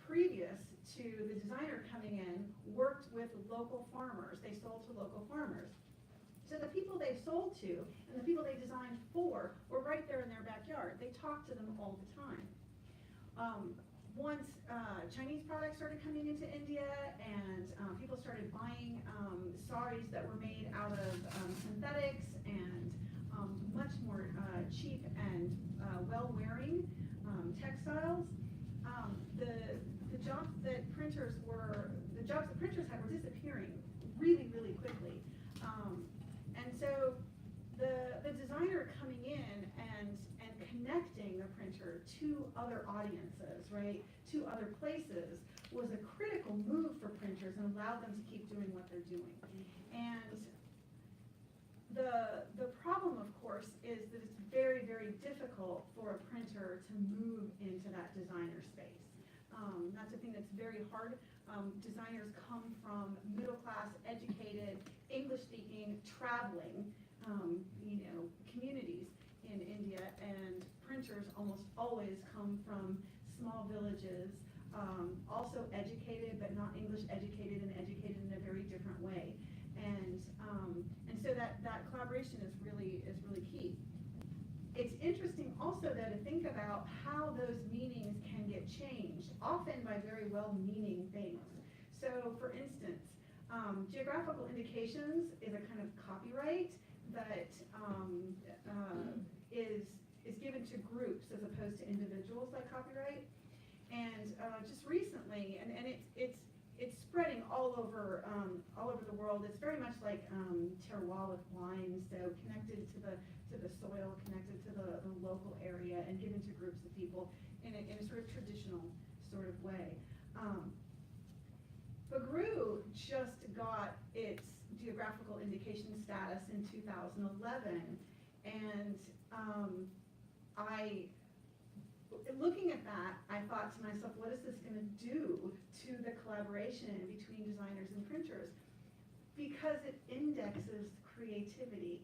previous to the designer coming in, worked with local farmers. They sold to local farmers. So the people they sold to and the people they designed for were right there in their backyard. They talked to them all the time. Once Chinese products started coming into India and people started buying saris that were made out of synthetics and much more cheap and well-wearing textiles, the jobs that printers had were disappearing really, really quickly. And so the designer coming in and connecting the printer to other audiences, right, to other places, was a critical move for printers and allowed them to keep doing what they're doing. And the problem, of course, is that it's very, very difficult for a printer to move into that designer space. That's a thing that's very hard. Designers come from middle-class, educated, English-speaking, traveling, communities in India, and printers almost always come from small villages, also educated, but not English educated, and educated in a very different way. And so that collaboration is really key. It's interesting also, though, to think about how those meanings can get changed, often by very well-meaning things. So, for instance, geographical indications is a kind of copyright that is given to groups as opposed to individuals, like copyright. And just recently, and it's spreading all over the world. It's very much like terroir with wine, so connected to the soil, connected to the local area, and given to groups of people in a sort of traditional sort of way. Bagru just got its geographical indication status in 2011, and looking at that, I thought to myself, what is this going to do to the collaboration between designers and printers? Because it indexes creativity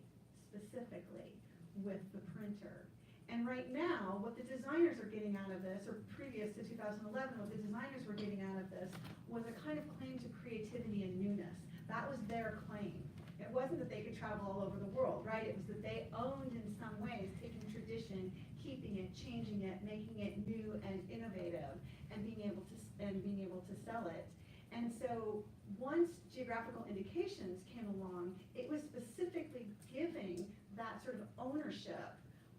specifically with the printer. And right now, what the designers are getting out of this, or previous to 2011, what the designers were getting out of this was a kind of claim to creativity and newness. That was their claim. It wasn't that they could travel all over the world, right? It was that they owned, in some ways, taking tradition, keeping it, changing it, making it new and innovative, and being able to sell it. And so once geographical indications came along, it was specifically giving that sort of ownership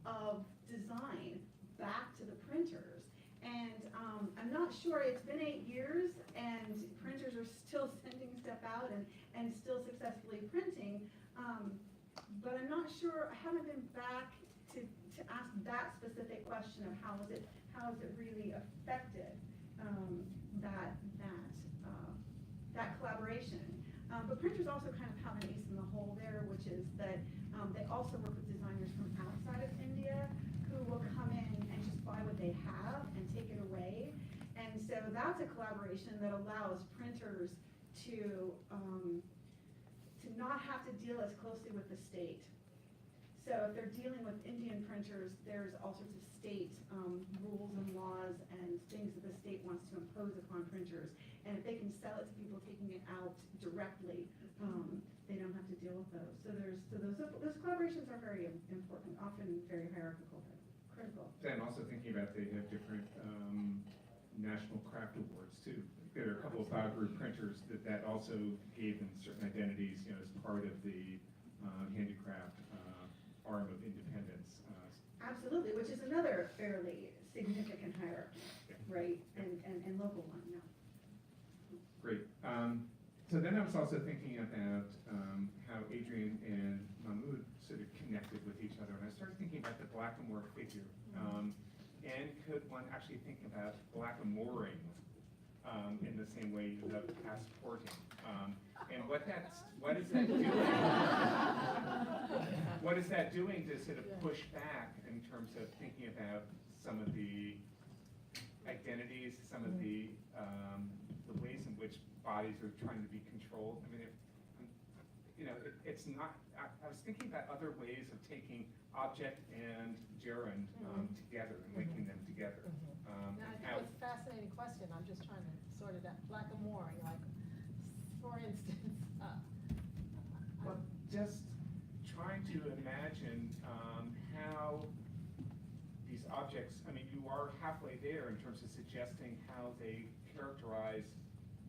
of design back to the printers. And I'm not sure, it's been 8 years, and printers are sure, I haven't been back to ask that specific question of how is it really affected that collaboration. But printers also kind of have an ace in the hole there, which is that they also work with designers from outside of India who will come in and just buy what they have and take it away. And so that's a collaboration that allows printers to not have to deal as closely with the state. So if they're dealing with Indian printers, there's all sorts of state rules and laws and things that the state wants to impose upon printers. And if they can sell it to people taking it out directly, they don't have to deal with those. So those collaborations are very important, often very hierarchical, but critical. And also thinking about they have different national craft awards too. There are a couple of Bauru printers that also gave them certain identities, as part of the handicraft arm of independence. Absolutely, which is another fairly significant hierarchy, right? And local one, yeah. Great. So then I was also thinking about how Adrian and Mahmoud sort of connected with each other, and I started thinking about the blackamoor figure. And could one actually think about blackamooring in the same way you have passporting? And what is that doing? What is that doing to sort of push back in terms of thinking about some of the identities, some of the ways in which bodies are trying to be controlled? I mean, it's not. I was thinking about other ways of taking object and gerund together and linking them together. I think it's a fascinating question. I'm just trying to sort it out. Blackamooring, like, for instance. Well, just trying to imagine how these objects, I mean, you are halfway there in terms of suggesting how they characterize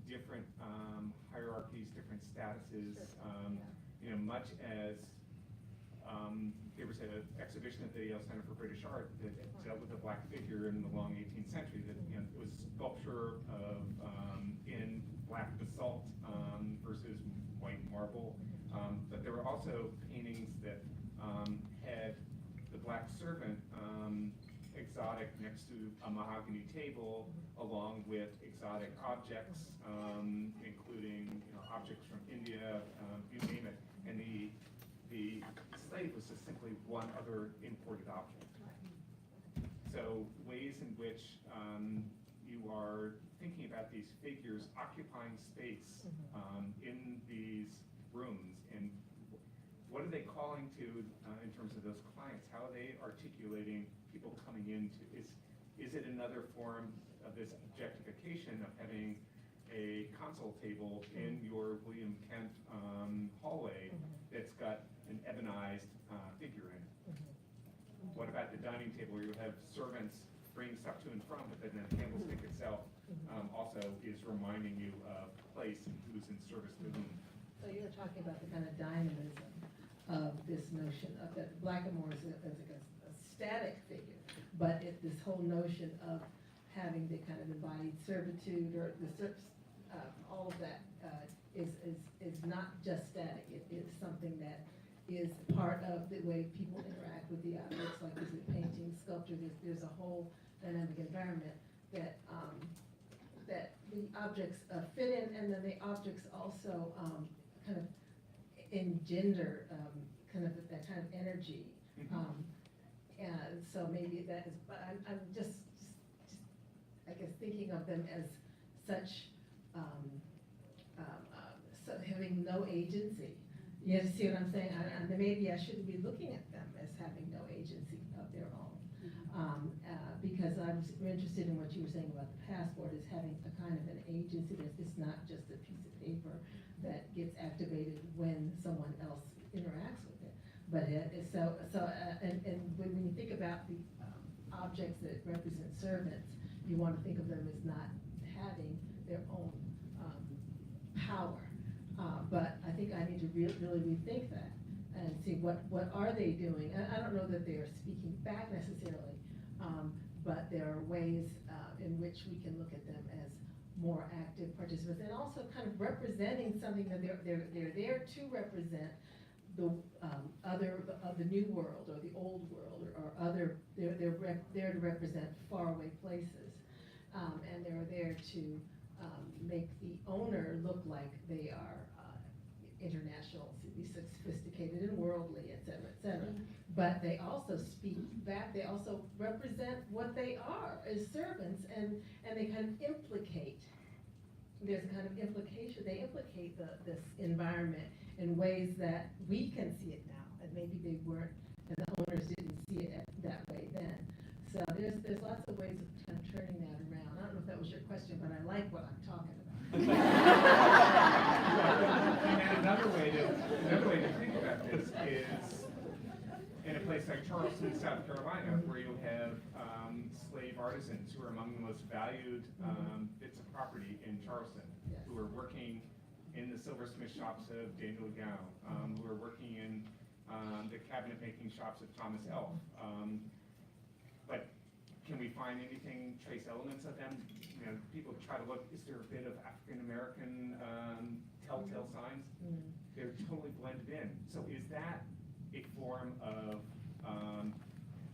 different hierarchies, different statuses, much as there was an exhibition at the Yale Center for British Art that dealt with a black figure in the long 18th century that it was sculpture of in black basalt versus white marble. But there were also paintings that had the black servant exotic next to a mahogany table, along with exotic objects, including objects from India, you name it. And the slave was just simply one other imported object. So ways in which you are thinking about these figures occupying space in these rooms, and what are they calling to in terms of those clients? How are they articulating people coming into? Is it another form of this objectification of having a console table in your William Kent hallway that's got an ebonized figure in it? What about the dining table where you have servants bringing stuff to and from, but then the candlestick itself also is reminding you of place and who's in service to whom? So you're talking about the kind of dynamism of this notion of that blackamoor is like a static figure, but this whole notion of having the kind of embodied servitude or all of that is not just static. It is something that is part of the way people interact with the objects, like is it painting, sculpture. There's a whole dynamic environment that that the objects fit in, and then the objects also kind of engender kind of that kind of energy. And so maybe that is, but I'm just I guess thinking of them as such so having no agency. You see what I'm saying? Maybe I shouldn't be looking at them as having no agency of their own. Because I was interested in what you were saying about the passport as having a kind of an agency. It's not just a piece of paper that gets activated when someone else interacts with it. But and when you think about the objects that represent servants, you want to think of them as not having their own power. But I think I need to really rethink that and see what are they doing. And I don't know that they are speaking back necessarily, but there are ways in which we can look at them as more active participants and also kind of representing something that they're there to represent, the the new world or the old world or other. They're there to represent faraway places, and they're there to make the owner look like they are international, sophisticated and worldly, et cetera, et cetera. But they also speak back. They also represent what they are as servants, and they kind of implicate. There's a kind of implication. They implicate this environment in ways that we can see it now, and maybe they weren't, and the owners didn't see it that way then. So there's lots of ways of kind of turning that around. I don't know if that was your question, but I like what I'm talking about. And another way to think about this is in a place like Charleston, South Carolina, where you have slave artisans who are among the most valued bits of property in Charleston, Yes. who are working in the silversmith shops of Daniel Gow, who are working in the cabinet making shops of Thomas Elf. But can we find anything, trace elements of them? You know, people try to look, is there a bit of African American telltale signs? They're totally blended in. So is that a form of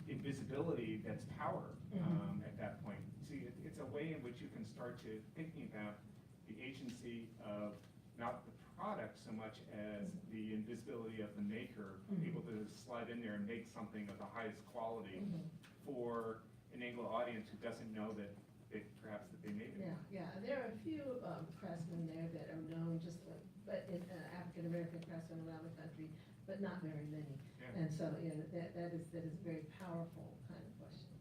invisibility that's power at that point? See, it's a way in which you can start to thinking about the agency of not the product so much as the invisibility of the maker, able to slide in there and make something of the highest quality for an Anglo audience who doesn't know that perhaps that they made it. Yeah. There are a few craftsmen there that are known, just but African American craftsmen around the country, but not very many. Yeah. And so that is a very powerful kind of question.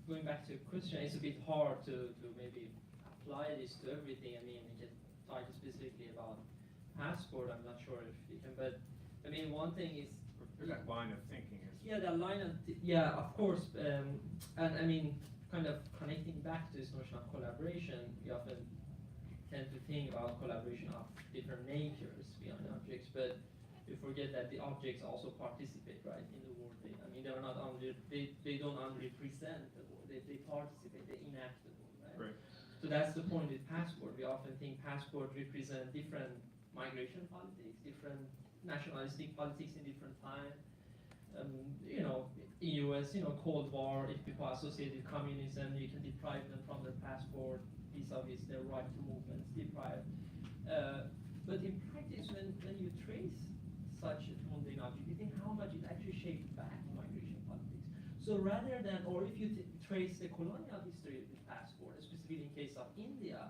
Going back to your question, it's a bit hard to maybe apply this to everything. I mean, we can talk specifically about passport. I'm not sure if we can, but I mean, one thing is That line of thinking is. yeah, that line of of course, and I mean, kind of connecting back to this notion of collaboration, we often tend to think about collaboration of different natures beyond objects, but we forget that the objects also participate, right, in the world. I mean, they're not only they don't only represent the world, they participate, they enact the world, right? Right. So that's the point with passport. We often think passport represent different migration politics, different nationalistic politics in different time. You know, in US, Cold War, if people associate with communism, you can deprive them from their passport, vis-a-vis their right to movement, deprived. But in practice, when you trace such a mundane object, you think how much it actually shaped back migration politics. So rather than, or if you trace the colonial history of the passport, specifically in case of India,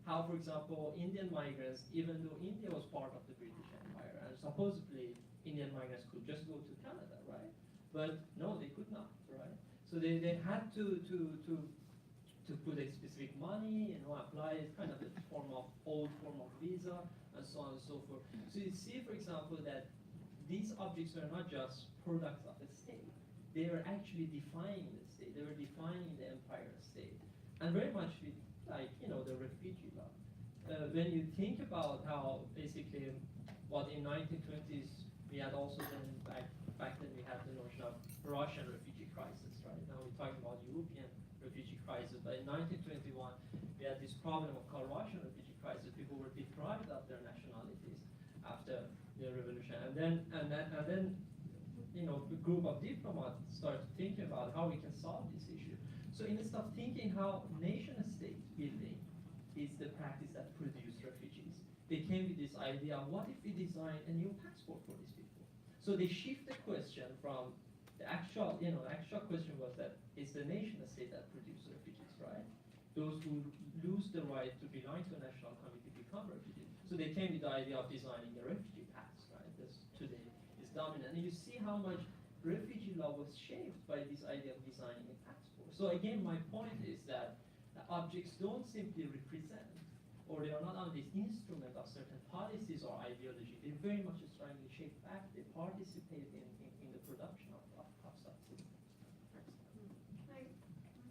how, for example, Indian migrants, even though India was part of the British Empire, and supposedly Indian migrants could just go to Canada, right? But no, they could not, right? So they had to put a specific money, apply it, kind of a old form of visa, and so on and so forth. So you see, for example, that these objects were not just products of a state. They were actually defining the state. They were defining the empire state. And very much with, the refugee law. When you think about how basically what in 1920s we had also then back then we had the notion of Russian refugee crisis, right? Now we're talking about European refugee crisis, but in 1921 we had this problem of called Russian refugee crisis. People were deprived of their nationalities after the revolution, and then a group of diplomats started thinking about how we can solve this issue. So instead of thinking how nation-state building is the practice that produced refugees, they came with this idea: what if we design a new passport for these people? So they shift the question from the actual question was that it's the nation-state that produced refugees, right? Those who lose the right to belong to a national community become refugees. So they came with the idea of designing a refugee pass, right? This today is dominant. And you see how much refugee law was shaped by this idea of designing a passport. So again, my point is that the objects don't simply represent, or they are not only this instrument of certain policies or ideology, they very much strongly shape back, they participate in the production of substance.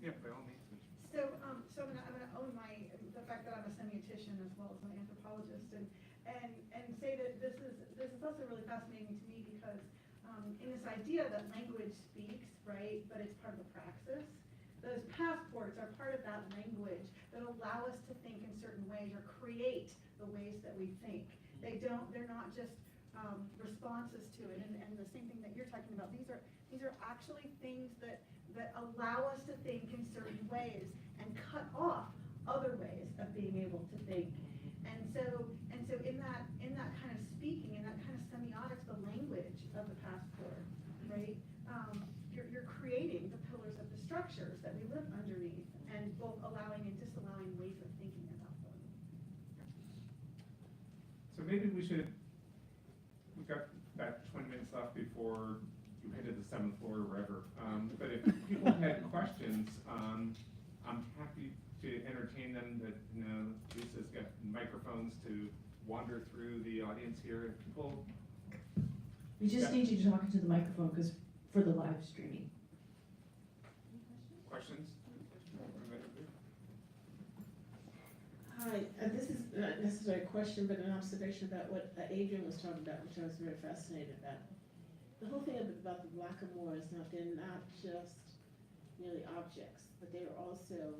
Yeah, by all means. So I'm gonna own the fact that I'm a semiotician as well as an anthropologist, and say that this is also really fascinating to me because in this idea that language speaks, right, but it's part of the praxis. Those passports are part of that language that allow us to think in certain ways or create the ways that we think. They're not just responses to it. And the same thing that you're talking about, these are actually things that allow us to think in certain ways and cut off other ways of being able to think. And so in that kind of speaking, in that kind of semiotics, the language of the passport, right? You're creating the pillars of the structures that we live underneath, and both allowing and disallowing ways of thinking about them. So maybe we've got about 20 minutes left before you head to the 7th floor or wherever. But if people had questions, I'm happy to entertain them. That, you know, Lisa's got microphones to wander through the audience here. If people, We just need you to talk into the microphone because for the live streaming. questions? Hi, this is not necessarily a question, but an observation about what Adrian was talking about, which I was very fascinated about. The whole thing about the blackamoors, now they're not just merely objects, but they are also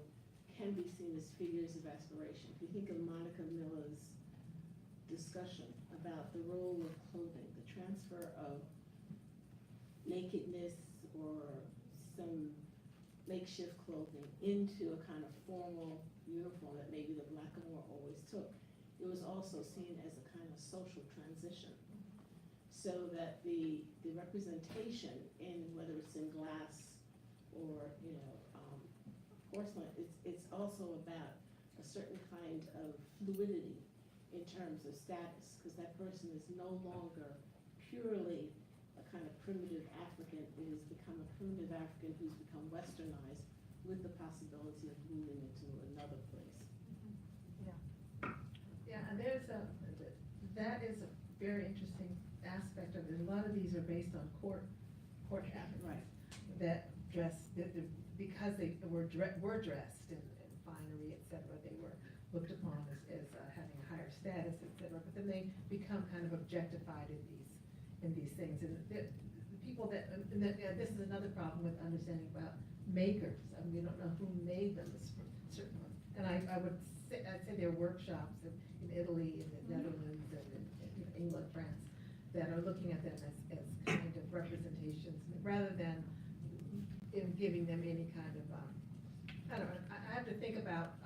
can be seen as figures of aspiration. If you think of Monica Miller's discussion about the role of clothing, the transfer of nakedness or some makeshift clothing into a kind of formal uniform that maybe the blackamoor always took. It was also seen as a kind of social transition. So that the representation in, whether it's in glass or, you know, porcelain, it's also about a certain kind of fluidity in terms of status, because that person is no longer purely a kind of primitive African. It has become a primitive African who's become westernized with the possibility of moving into another place. Yeah, and that is a very interesting aspect of it. A lot of these are based on court habits. Right. That because they were dressed in finery, et cetera, they were looked upon as having a higher status, et cetera, but then they become kind of objectified in these things. And the people that, this is another problem with understanding about makers. I mean, we don't know who made them, certain ones. And I'd say there are workshops in Italy, in the Netherlands, and in England, France, that are looking at them as kind of representations, rather than in giving them any kind of, I have to think about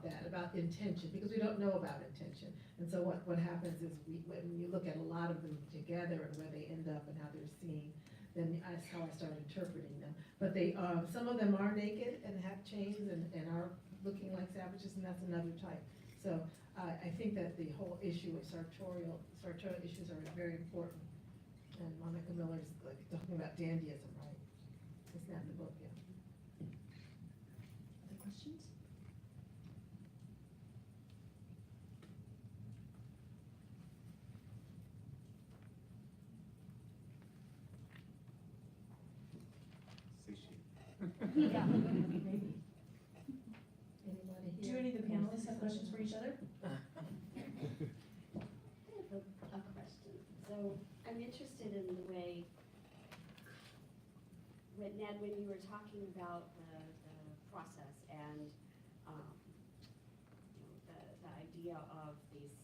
that, about intention, because we don't know about intention. And so what happens is when you look at a lot of them together and where they end up and how they're seen, then that's how I start interpreting them. But some of them are naked and have chains and are looking like savages, and that's another type. So I think that the whole issue of sartorial issues are very important. And Monica Miller's like talking about dandyism, right? Isn't that the book? Yeah. Other questions? Satiate. Yeah, maybe. Anybody Do here? any of the panelists have questions for each other? I have a question. So I'm interested in the way, Ned, when you were talking about the process and the idea of these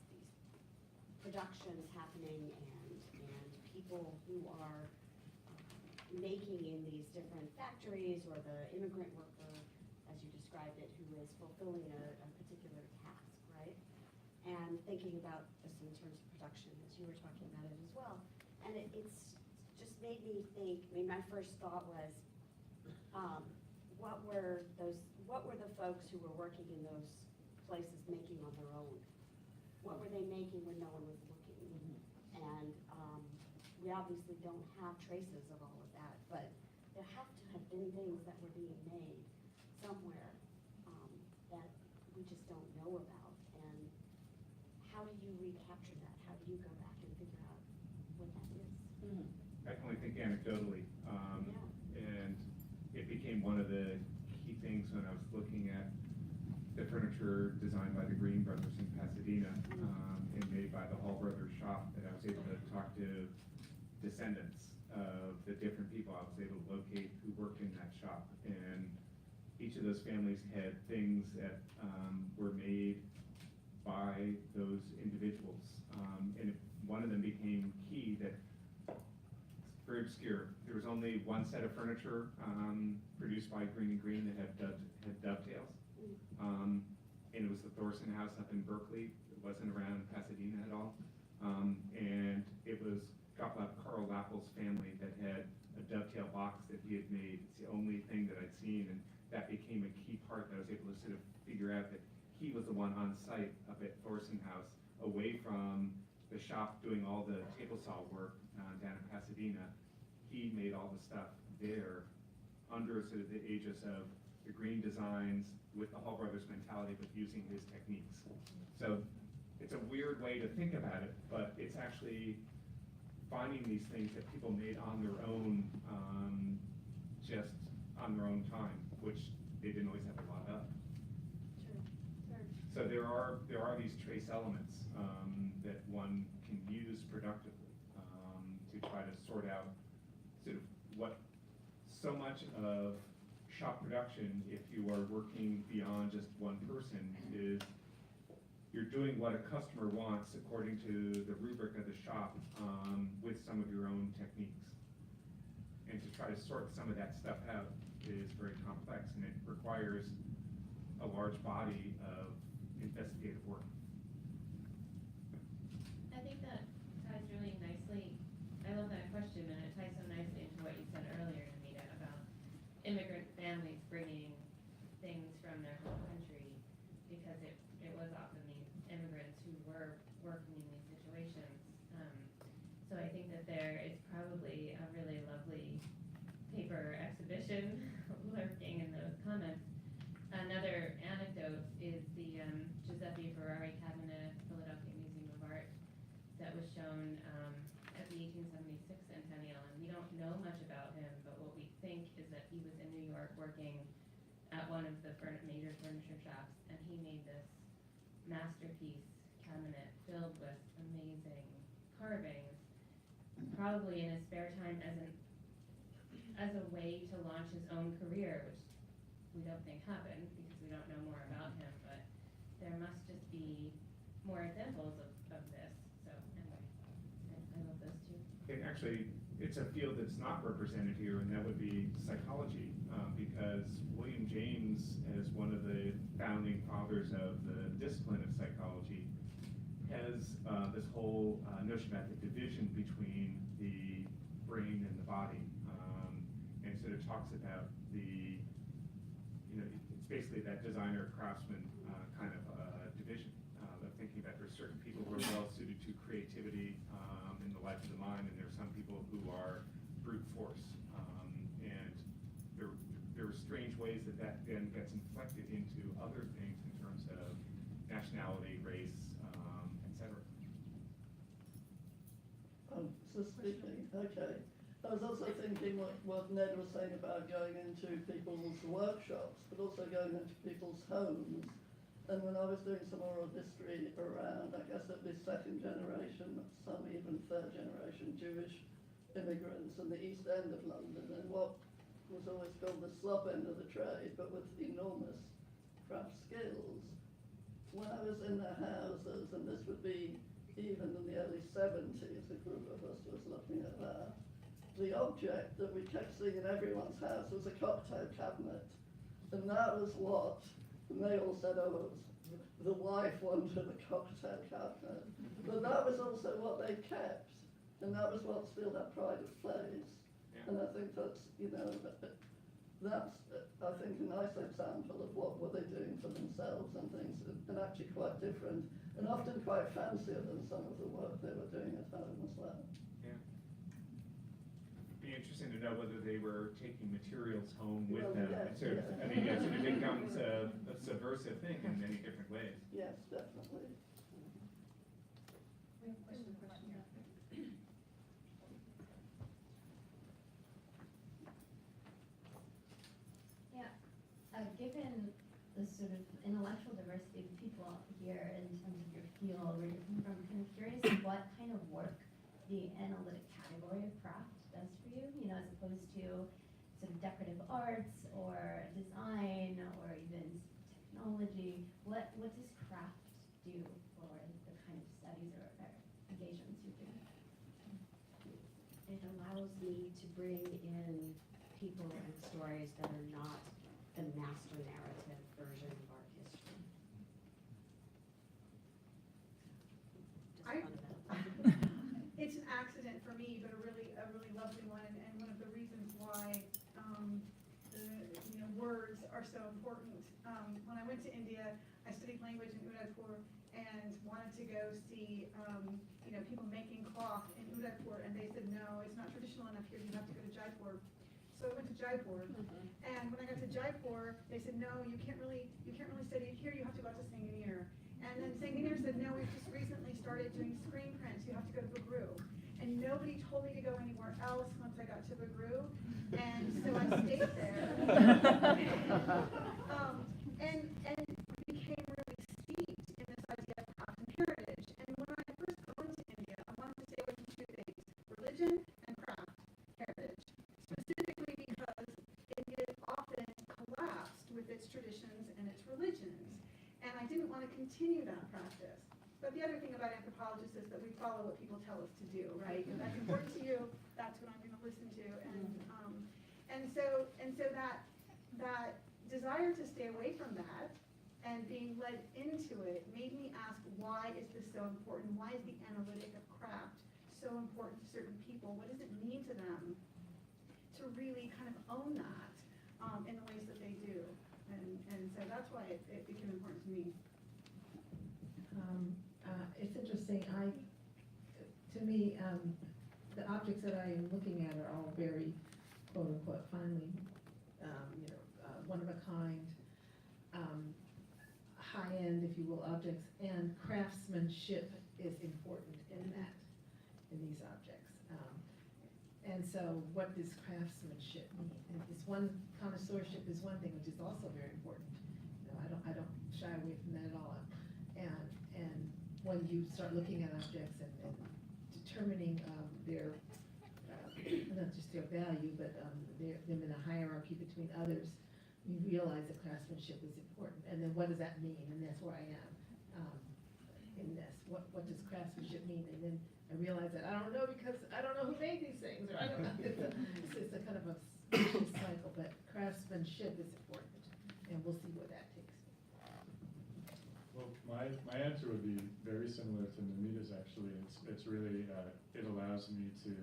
productions happening and people who are making in these different factories, or the immigrant worker, as you described it, who is fulfilling a particular task, right? And thinking about this in terms of production, as you were talking about it as well. And it's just made me think, I mean, my first thought was, what were the folks who were working in those places making on their own? What were they making when no one was looking? And we obviously don't have traces of all of that, but there have to have been things that were being made somewhere that we just don't know about. And how do you recapture that? How do you go back and figure out what that is? I can only think anecdotally. And it became one of the key things when I was looking at the furniture designed by the Green Brothers in Pasadena and made by the Hall Brothers shop, that I was able to talk to descendants of the different people. I was able to locate who worked in that shop. And each of those families had things that were made by those individuals. And one of them became key that it's very obscure. There was only one set of furniture produced by Green and Green that had dovetails. And it was the Thorson House up in Berkeley. It wasn't around Pasadena at all. And it was Carl Lappel's family that had a dovetail box that he had made. It's the only thing that I'd seen, and that became a key part that I was able to sort of figure out that he was the one on site up at Thorson House, away from the shop doing all the table saw work down in Pasadena. He made all the stuff there under sort of the aegis of the Green designs with the Hall Brothers mentality, but using his techniques. So it's a weird way to think about it, but it's actually finding these things that people made on their own, just on their own time, which they didn't always have a lot of. So there are these trace elements that one can use productively to try to sort out sort of what so much of shop production, if you are working beyond just one person, is you're doing what a customer wants according to the rubric of the shop with some of your own techniques. And to try to sort some of that stuff out is very complex, and it requires a large body of investigative work. I think that ties really nicely. I love that question, and it ties so nicely into what you said earlier, Anita, about immigrant families bringing things from their home country, because it was often these immigrants who were working in these situations. So I think that there is probably a really lovely paper exhibition lurking in those comments. Another anecdote is the Giuseppe Ferrari cabinet at Philadelphia Museum of Art that was shown at the 1876 centennial, and we don't know much about him, but what we think is that he was in New York working at one of the major furniture shops, and he made this masterpiece cabinet filled with amazing carvings, probably in his spare time as a way to launch his own career, which we don't think happened because we don't know more about him, but there must just be more examples of this. So anyway, I love those two. And actually, it's a field that's not represented here, and that would be psychology, because William James, as one of the founding fathers of the discipline of psychology, has this whole notion about the division between the brain and the body, and sort of talks about the, it's basically that designer craftsman kind of division of thinking that there's certain people who are well suited to creativity in the life of the mind, and there are some people who are brute force. And there are strange ways that then gets inflected into other things in terms of nationality, race, etc. So speaking, okay. I was also thinking what Ned was saying about going into people's workshops, but also going into people's homes. And when I was doing some oral history around, I guess at least second generation, some even third generation Jewish immigrants in the East End of London, and what was always called the slop end of the trade, but with enormous craft skills. When I was in their houses, and this would be even in the early 70s, a group of us was looking at that, the object that we kept seeing in everyone's house was a cocktail cabinet. And that was what, and they all said, oh, it was the wife wanted a cocktail cabinet. But that was also what they kept. And that was what still had pride of place. Yeah. And I think that's, that's, I think, a nice example of what were they doing for themselves and things, and actually quite different, and often quite fancier than some of the work they were doing at home as well. Yeah. Be interesting to know whether they were taking materials home with Well, them. yes, Sort of, yes. I mean, yes, it becomes a subversive thing in many different ways. Yes, definitely. We have a question here. Yeah, given the sort of intellectual diversity of people here in terms of your field, where you're coming from, I'm kind of curious what kind of work the analytic category of craft does for you, as opposed to sort of decorative arts or design or even technology. What does craft do for the kind of studies or engagements you do? It allows me to bring in people and stories that are not the master narrative version of art history. Just I- fundamental. It's an accident for me, but a really lovely one, and one of the reasons why, the words are so important. When I went to India, I studied language in Udaipur and wanted to go see, people making cloth in Udaipur, and they said, no, it's not traditional enough here, you have to go to Jaipur. So I went to Jaipur, and when I got to Jaipur, they said, no, you can't really study it here, you have to go out to Sanganer. And then Sanganer said, no, we've just recently started doing screen prints, you have to go to Bagru. And nobody told me to go anywhere else once I got to Bagru, and so I stayed there. And became really steeped in this idea of craft and heritage. And when I first got to India, I wanted to stay away from two things: religion and craft heritage. Specifically because India often collapsed with its traditions and its religions. And I didn't want to continue that practice. But the other thing about anthropologists is that we follow what people tell us to do, right? If that's important to you, that's what I'm going to listen to. And so that desire to stay away from that and being led into it made me ask, why is this so important? Why is the analytic of craft so important to certain people? What does it mean to them to really kind of own that in the ways that they do? And so that's why it became important to me. It's interesting. To me, the objects that I am looking at are all very quote unquote finely, one of a kind, high end, if you will, objects, and craftsmanship is important in these objects. And so, what does craftsmanship mean? And this one, connoisseurship is one thing, which is also very important. I don't shy away from that at all. And when you start looking at objects and determining their, not just their value, but them in a hierarchy between others, you realize that craftsmanship is important. And then what does that mean? And that's where I am in this. What does craftsmanship mean? And then I realize that I don't know, because I don't know who made these things, or I don't know. It's a kind of a vicious cycle, but craftsmanship is important, and we'll see where that takes me. Well, my answer would be very similar to Namita's actually. It's really, it allows me to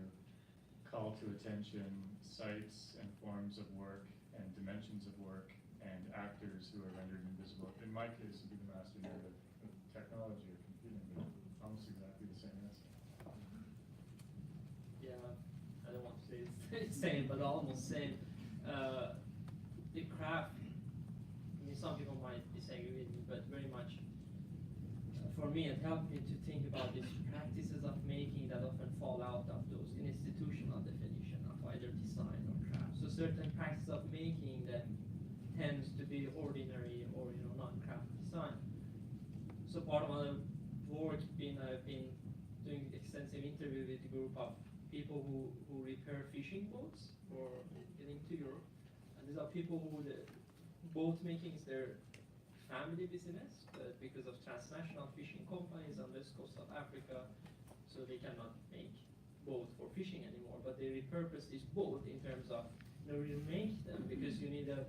call to attention sites and forms of work and dimensions of work and actors who are rendered invisible. In my case, it would be the master narrative of technology or computing, but almost exactly the same answer. Yeah, I don't want to say it's same, but almost same. The craft, I mean, some people might disagree with me, but very much for me, it helped me to think about these practices of making that often fall out of those institutional definition of either design or craft. So certain practice of making that tends to be ordinary or non-craft design. So part of my work I've been doing extensive interview with a group of people who repair fishing boats for getting to Europe. And these are people who the boat making is their family business, but because of transnational fishing companies on the west coast of Africa, so they cannot make boats for fishing anymore. But they repurpose this boat in terms of remake them, because you need a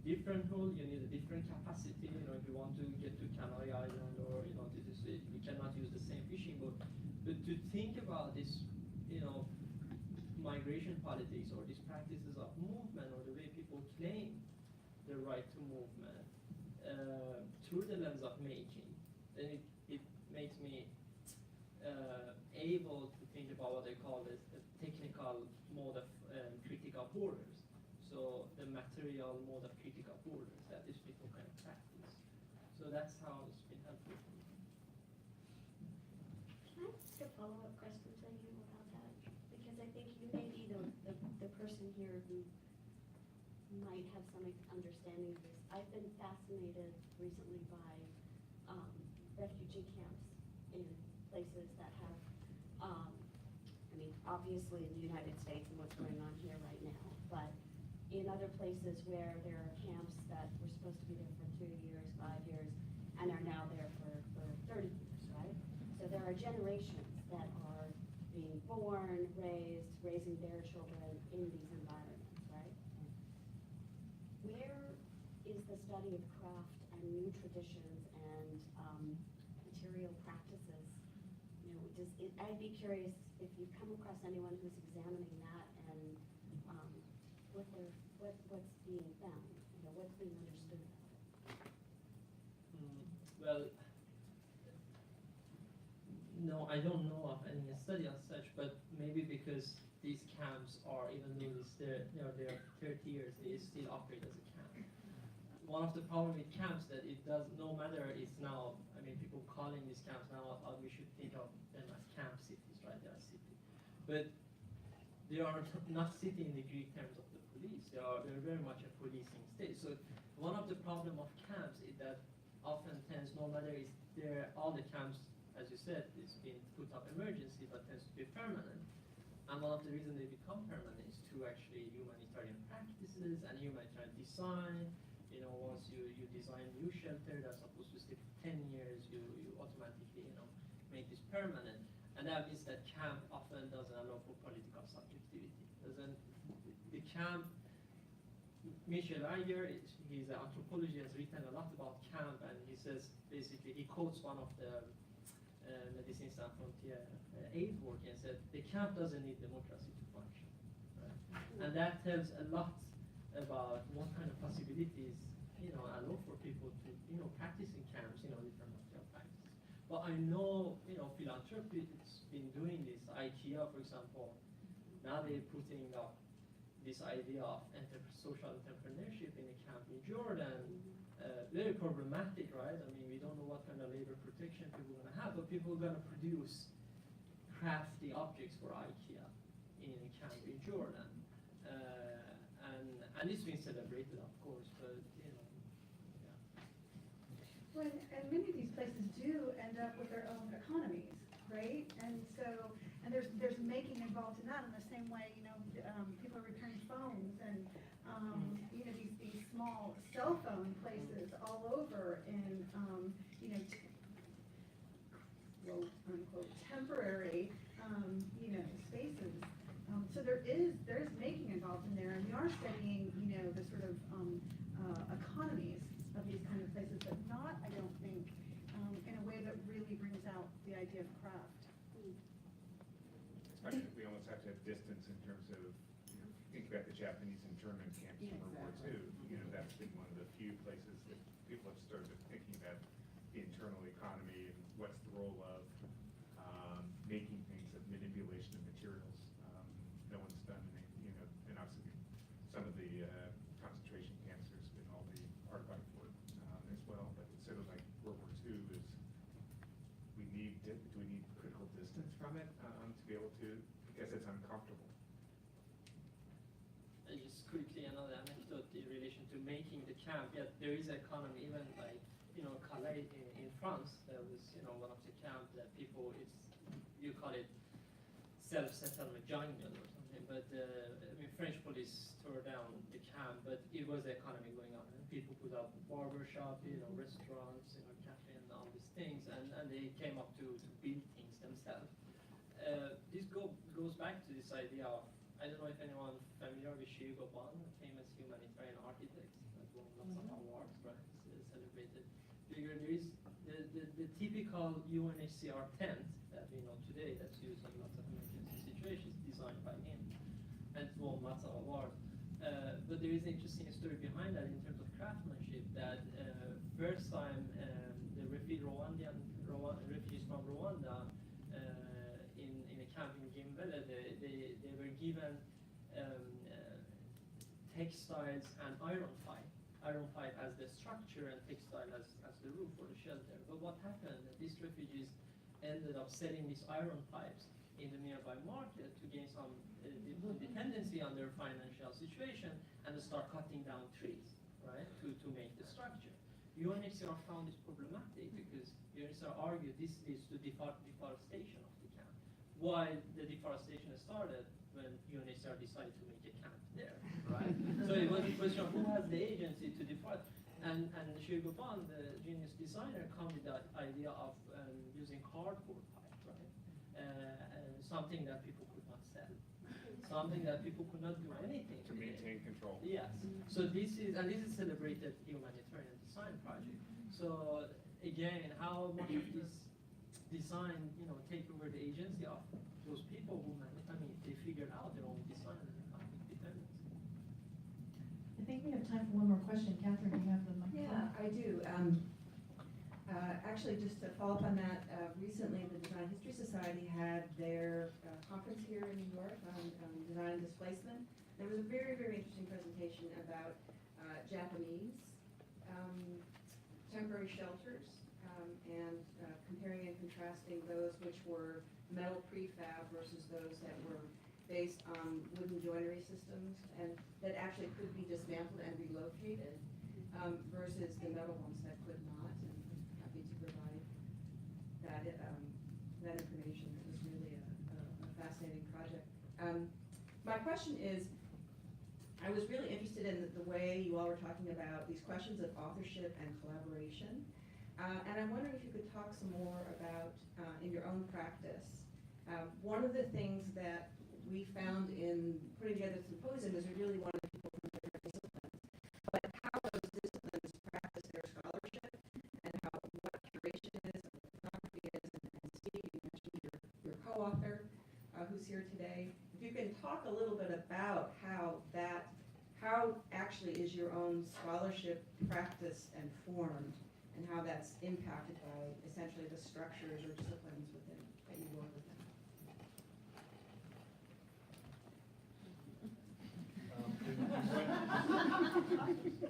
different hull, you need a different capacity. If you want to get to Canary Island or to this, you cannot use the same fishing boat. But to think about this, migration politics or these practices of movement or the way people claim the right to movement through the lens of making, then it makes me able to think about what I call the technical mode of critical borders. So the material mode of critical borders that these people can practice. So that's how it's been helpful for me. Can I ask a follow-up question to you about that? Because I think you may be the person here who might have some understanding of this. I've been fascinated recently by refugee camps in places that have, obviously in the United States and what's going on here right now, but in other places where there are camps that were supposed to be there for 2 years, 5 years, and are now there for 30 generations that are being born, raising their children in these environments, right? Where is the study of craft and new traditions and material practices? You know, I'd be curious if you've come across anyone who's examining that and what's being found, you know, what's being understood about it. Well, no, I don't know of any study as such, but maybe because these camps are, even though they're 30 years, they still operate as a camp. One of the problems with camps that it does, no matter it's now, I mean, people calling these camps now, we should think of them as camp cities, right? They are cities. But they are not sitting in the Greek terms of the police. They're very much a policing state. So one of the problem of camps is that often tends, no matter is there, all the camps, as you said, is being put up emergency, but tends to be permanent. And one of the reasons they become permanent is to actually humanitarian practices and humanitarian design. You know, once you design a new shelter that's supposed to stay for 10 years, you automatically, you know, make this permanent. And that means that camp often doesn't allow for political subjectivity. The camp, Michel Eiger, he's an anthropologist, has written a lot about camp, and he says, basically, he quotes one of the Médecins Sans Frontières aid work and said, the camp doesn't need democracy to function. Right? And that tells a lot about what kind of possibilities, you know, allow for people to, you know, practice in camps, you know, different material practices. But I know, you know, philanthropy has been doing this. IKEA, for example, now they're putting up this idea of social entrepreneurship in a camp in Jordan. Very problematic, right? I mean, we don't know what kind of labor protection people are going to have, but people are going to produce crafty objects for IKEA in a camp in Jordan. And it's been celebrated, of course, but, you know, yeah. Well, and many of these places do end up with their own economies, right? And so, and there's making involved in that in the same way, you know, people return phones and, you know, these small cell phone places all over in, you know, quote unquote temporary, you know, spaces. So there's making involved in there, and we are studying, you know, the sort of economies of these kind of places, but not, I don't think, in a way that really brings out the idea of craft. I think we almost have to have distance in terms of, you know, think about the Japanese internment camps in World War II. You know, that's been one of the few places that people have started thinking about the internal economy and what's the role of making things, of manipulation of materials. No one's done any, you know, and obviously some of the concentration camps, there's been all the archive work as well, but it's sort of like World War II is, do we need critical distance from it to be able to, because it's uncomfortable. Just quickly, another anecdote in relation to making the camp. Yeah, there is an economy, even like, you know, Calais in France, there was, you know, one of the camps that people, you call it self-settlement jungle or something, but I mean, French police tore down the camp, but it was the economy going on, and people put up barbershop, you know, restaurants, you know, cafe and all these things, and they came up to build things themselves. This goes back to this idea of, I don't know if anyone familiar with Shigo Ban, a famous humanitarian architect that won lots of awards, right? It's celebrated figure. There is the typical UNHCR tent that we know today that's used in lots of emergency situations, designed by him, and won lots of awards. But there is an interesting story behind that in terms of craftsmanship. That first time the refugees from Rwanda in a camp in Gimbele, they were given textiles and iron pipe as the structure and textile as the roof for the shelter. But what happened? These refugees ended up selling these iron pipes in the nearby market to gain some dependency on their financial situation and to start cutting down trees, right, to make the structure. UNHCR found this problematic because UNHCR argued this leads to deforestation of the camp. Why the deforestation started when UNHCR decided to make a camp there, right? So it was a question of who has the agency to deforest. And Shigo Ban, the genius designer, come with that idea of using cardboard pipe, right? something that people could not sell, something that people could not do anything To maintain control. Yes. So this is celebrated humanitarian design project. So again, how much of this design, take over the agency of those people who, they figured out their own design and independence. I think we have time for one more question. Catherine, do you have the mic? Yeah, I do. Actually, just to follow up on that, recently the Design History Society had their conference here in New York on design and displacement. There was a very, very interesting presentation about Japanese temporary shelters and comparing and contrasting those which were metal prefab versus those that were based on wooden joinery systems and that actually could be dismantled and relocated versus the metal ones that could not. And I'm happy to provide that information. It was really a fascinating project. My question is, I was really interested in the way you all were talking about these questions of authorship and collaboration. And I'm wondering if you could talk some more about, in your own practice, one of the things that we found in putting together the symposium is we really wanted people from different disciplines, but how those disciplines practice their scholarship and how what curation is and what photography is. And Steve, you mentioned your co-author who's here today. If you can talk a little bit about how actually is your own scholarship practice and formed, and how that's impacted by essentially the structures or disciplines within that you work within.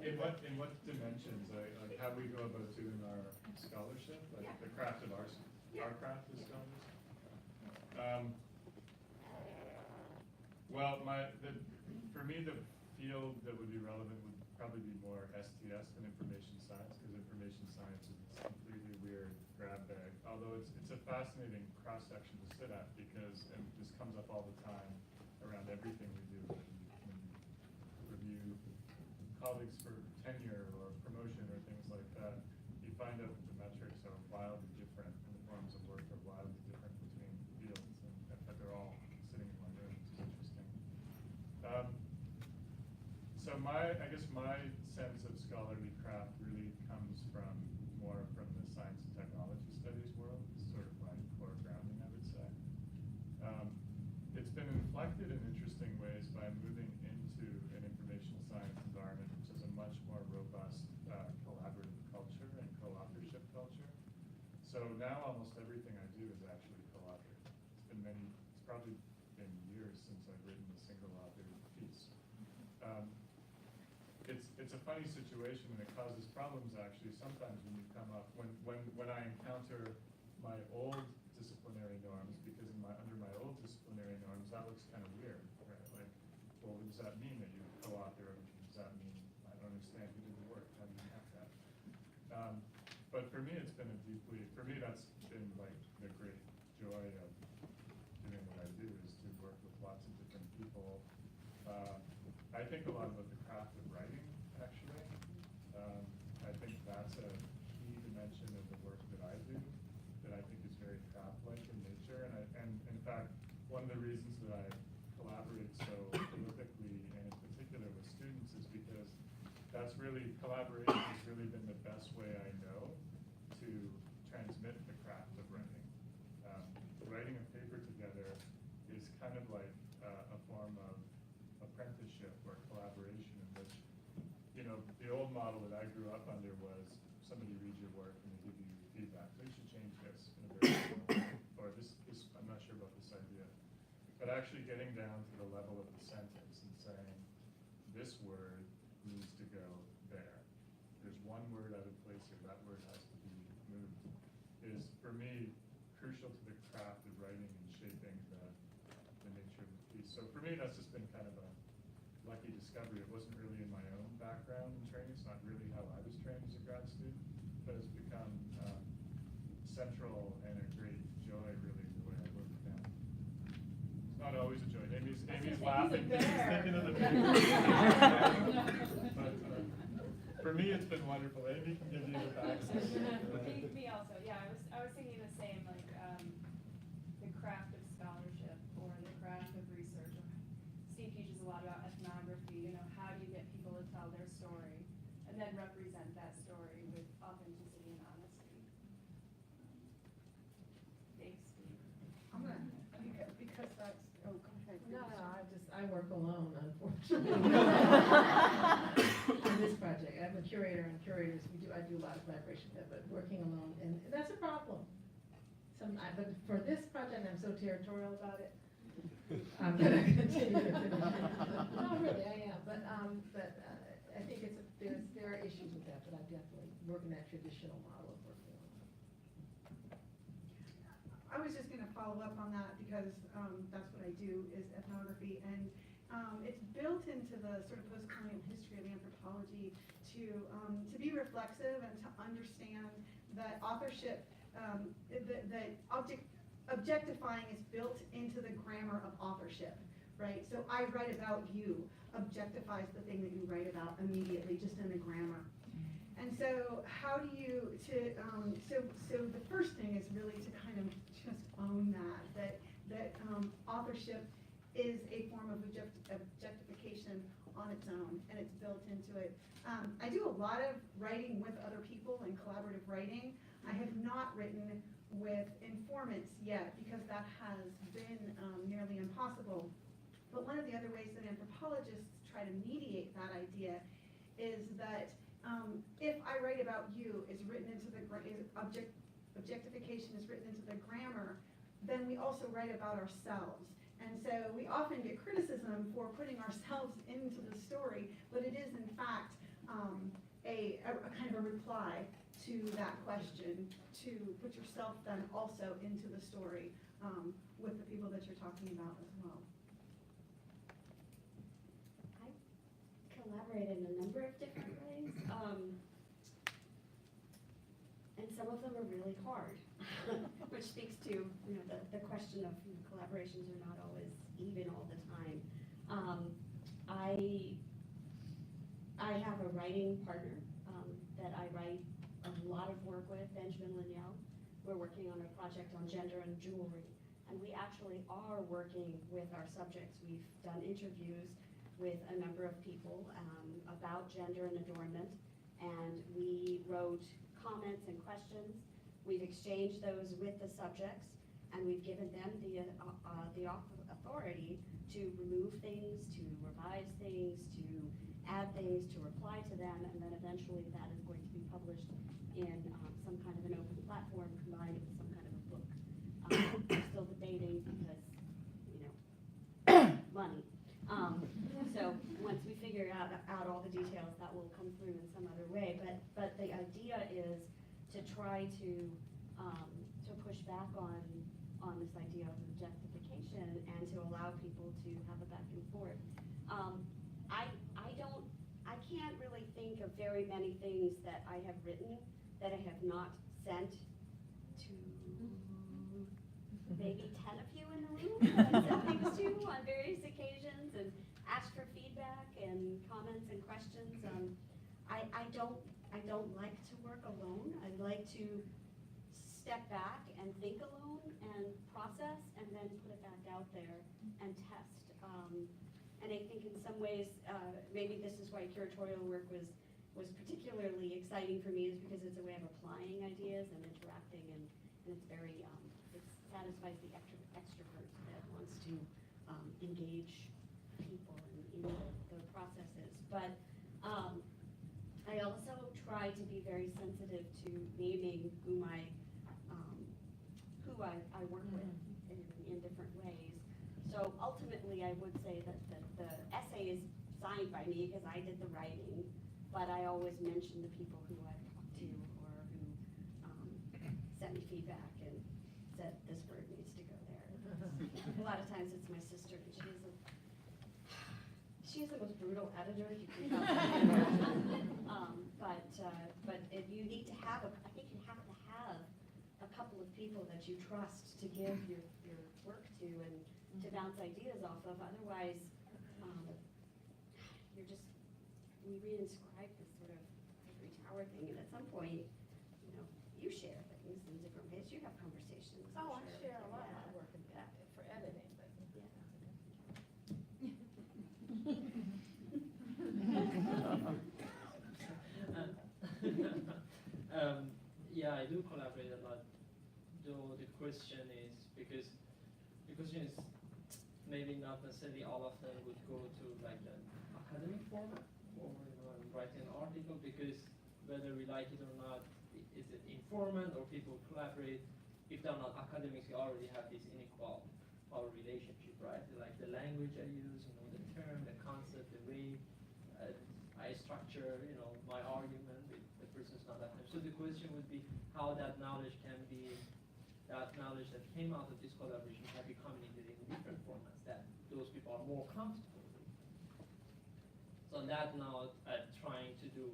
In what dimensions? Like how we go about doing our scholarship, like the craft of our craft as scholars. Well, for me, the field that would be relevant would probably be more STS than information science, because information science is this completely weird grab bag. Although it's a fascinating cross section to sit at, because and this comes up all the time around everything we do when you review colleagues for tenure or promotion or things like that. You find out that the metrics are wildly different and the forms of work are wildly different between fields, and that they're all sitting in one room, which is interesting. So I guess my sense of scholarly craft really comes more from the science and technology studies world. It's sort of my core grounding, I would say. It's been inflected in interesting ways by moving into an informational science environment, which is a much more robust collaborative culture and co-authorship culture. So now almost everything I do is actually co-authored. It's probably been years since I've written a single authored piece. It's a funny situation, and it causes problems actually sometimes when you come up, when I encounter my old disciplinary norms, because under my old disciplinary norms, that looks kind of weird, right? Like, well, what does that mean that you co-author? Does that mean, I don't understand who did the work, how do you have that? But for me, that's been like the great joy of doing what I do, is to work with lots of different people. I think a lot about the craft of writing, actually. I think that's a key dimension of the work that I do that I think is very craft-like in nature. And in fact, one of the reasons that I collaborate so prolifically, and in particular with students, is because collaboration has really been the best way I know to transmit the craft of writing. Writing a paper together is kind of like a form of apprenticeship or collaboration, in which, the old model that I grew up under was somebody reads your work and they give you feedback. So you should change this in a very simple way, or this, I'm not sure about this idea. But actually getting down to the level of the sentence and saying, this word needs to go there. There's one word out of place here, that word has to be moved, is, for me, crucial to the craft of writing and shaping the nature of the piece. So for me, that's just been kind of a lucky discovery. It wasn't really in my own background and training. It's not really how I was trained as a grad student, but it's become central and a great joy, really, the way I work now. It's not always a joy. Amy's laughing. She's thinking of the paper. But for me, it's been wonderful. Amy can give you the backside. Me also. Yeah, I was thinking the same. Like the craft of scholarship or the craft of research. Steve teaches a lot about ethnography, how do you get people to tell their story and then represent that story with authenticity and honesty. Thanks, Steve. I'm gonna, because that's, oh, go ahead. No, I work alone, unfortunately. On this project, I'm a curator, and curators, I do a lot of collaboration there, but working alone, and that's a problem. But for this project, I'm so territorial about it. I'm gonna continue to finish it. No, really, I am, but I think there are issues with that, but I definitely work in that traditional model of working alone. I was just gonna follow up on that because that's what I do is ethnography, and it's built into the sort of post-colonial history of anthropology to be reflexive and to understand that authorship, that objectifying is built into the grammar of authorship, right? So I write about you objectifies the thing that you write about immediately, just in the grammar. And so how do you, so the first thing is really to kind of just own that authorship is a form of objectification on its own, and it's built into it. I do a lot of writing with other people and collaborative writing. I have not written with informants yet, because that has been nearly impossible. But one of the other ways that anthropologists try to mediate that idea is that if I write about you is written into the objectification is written into the grammar, then we also write about ourselves. And so we often get criticism for putting ourselves into the story, but it is in fact a kind of a reply to that question, to put yourself then also into the story with the people that you're talking about as well. I collaborate in a number of different ways, and some of them are really hard, which speaks to the question of collaborations are not always even all the time. I have a writing partner that I write a lot of work with, Benjamin Linnell. We're working on a project on gender and jewelry, and we actually are working with our subjects. We've done interviews with a number of people about gender and adornment, and we wrote comments and questions. We've exchanged those with the subjects, and we've given them the authority to remove things, to revise things, to add things, to reply to them, and then eventually that is going to be published in some kind of an open platform combined with some kind of a book. We're still debating because, money. So once we figure out all the details, that will come through in some other way. But the idea is to try to push back on this idea of objectification and to allow people to have a back and forth. I can't really think of very many things that I have written that I have not sent to maybe 10 of you in the room that I sent things to on various occasions and asked for feedback and comments and questions. I don't like to work alone. I like to step back and think alone and process and then put it back out there and test. And I think in some ways, maybe this is why curatorial work was particularly exciting for me, is because it's a way of applying ideas and interacting, and it's very, it satisfies the extrovert that wants to engage people in the processes. But I also try to be very sensitive to naming who I work with in different ways. So ultimately, I would say that the essay is signed by me because I did the writing, but I always mention the people who I've talked to or who sent me feedback and said this word needs to go there. A lot of times it's my sister, because she's the most brutal editor you can imagine. But you need to have I think you have to have a couple of people that you trust to give your work to and to bounce ideas off of. Otherwise, we reinscribe this sort of ivory tower thing, and at some point, you share things in different ways. You have conversations. Oh, I share a lot of my work in that. Yeah, I do collaborate a lot. Though the question is because is maybe not necessarily all of them would go to like an academic format or writing an article, because whether we like it or not, is it informal or people collaborate? If they're not academics, we already have this unequal power relationship, right? Like the language I use, the term, the concept, the way I structure, my argument with the person's not academic. So the question would be how that knowledge can be, that knowledge that came out of this collaboration can be communicated in different formats that those people are more comfortable with. So on that note, trying to do,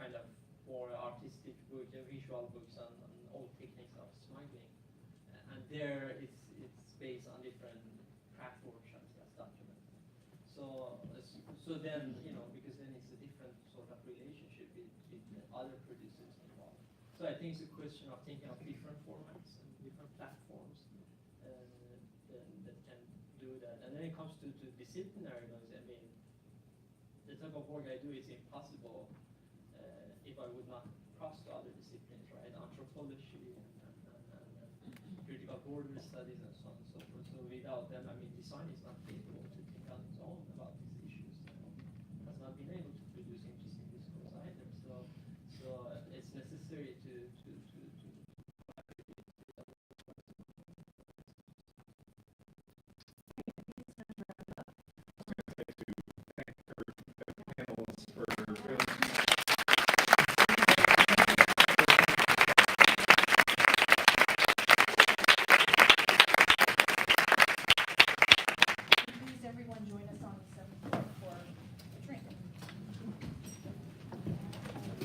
kind of more artistic books, visual books on old techniques of smuggling. And there it's based on different craft workshops that's documented. So then, because then it's a different sort of relationship with the other producers involved. So I think it's a question of thinking of different formats and different platforms that can do that. And then it comes to disciplinary ones. I mean, the type of work I do is impossible if I would not cross to other disciplines, right? Anthropology and critical border studies and so on and so forth. So without them, I mean, design is not capable to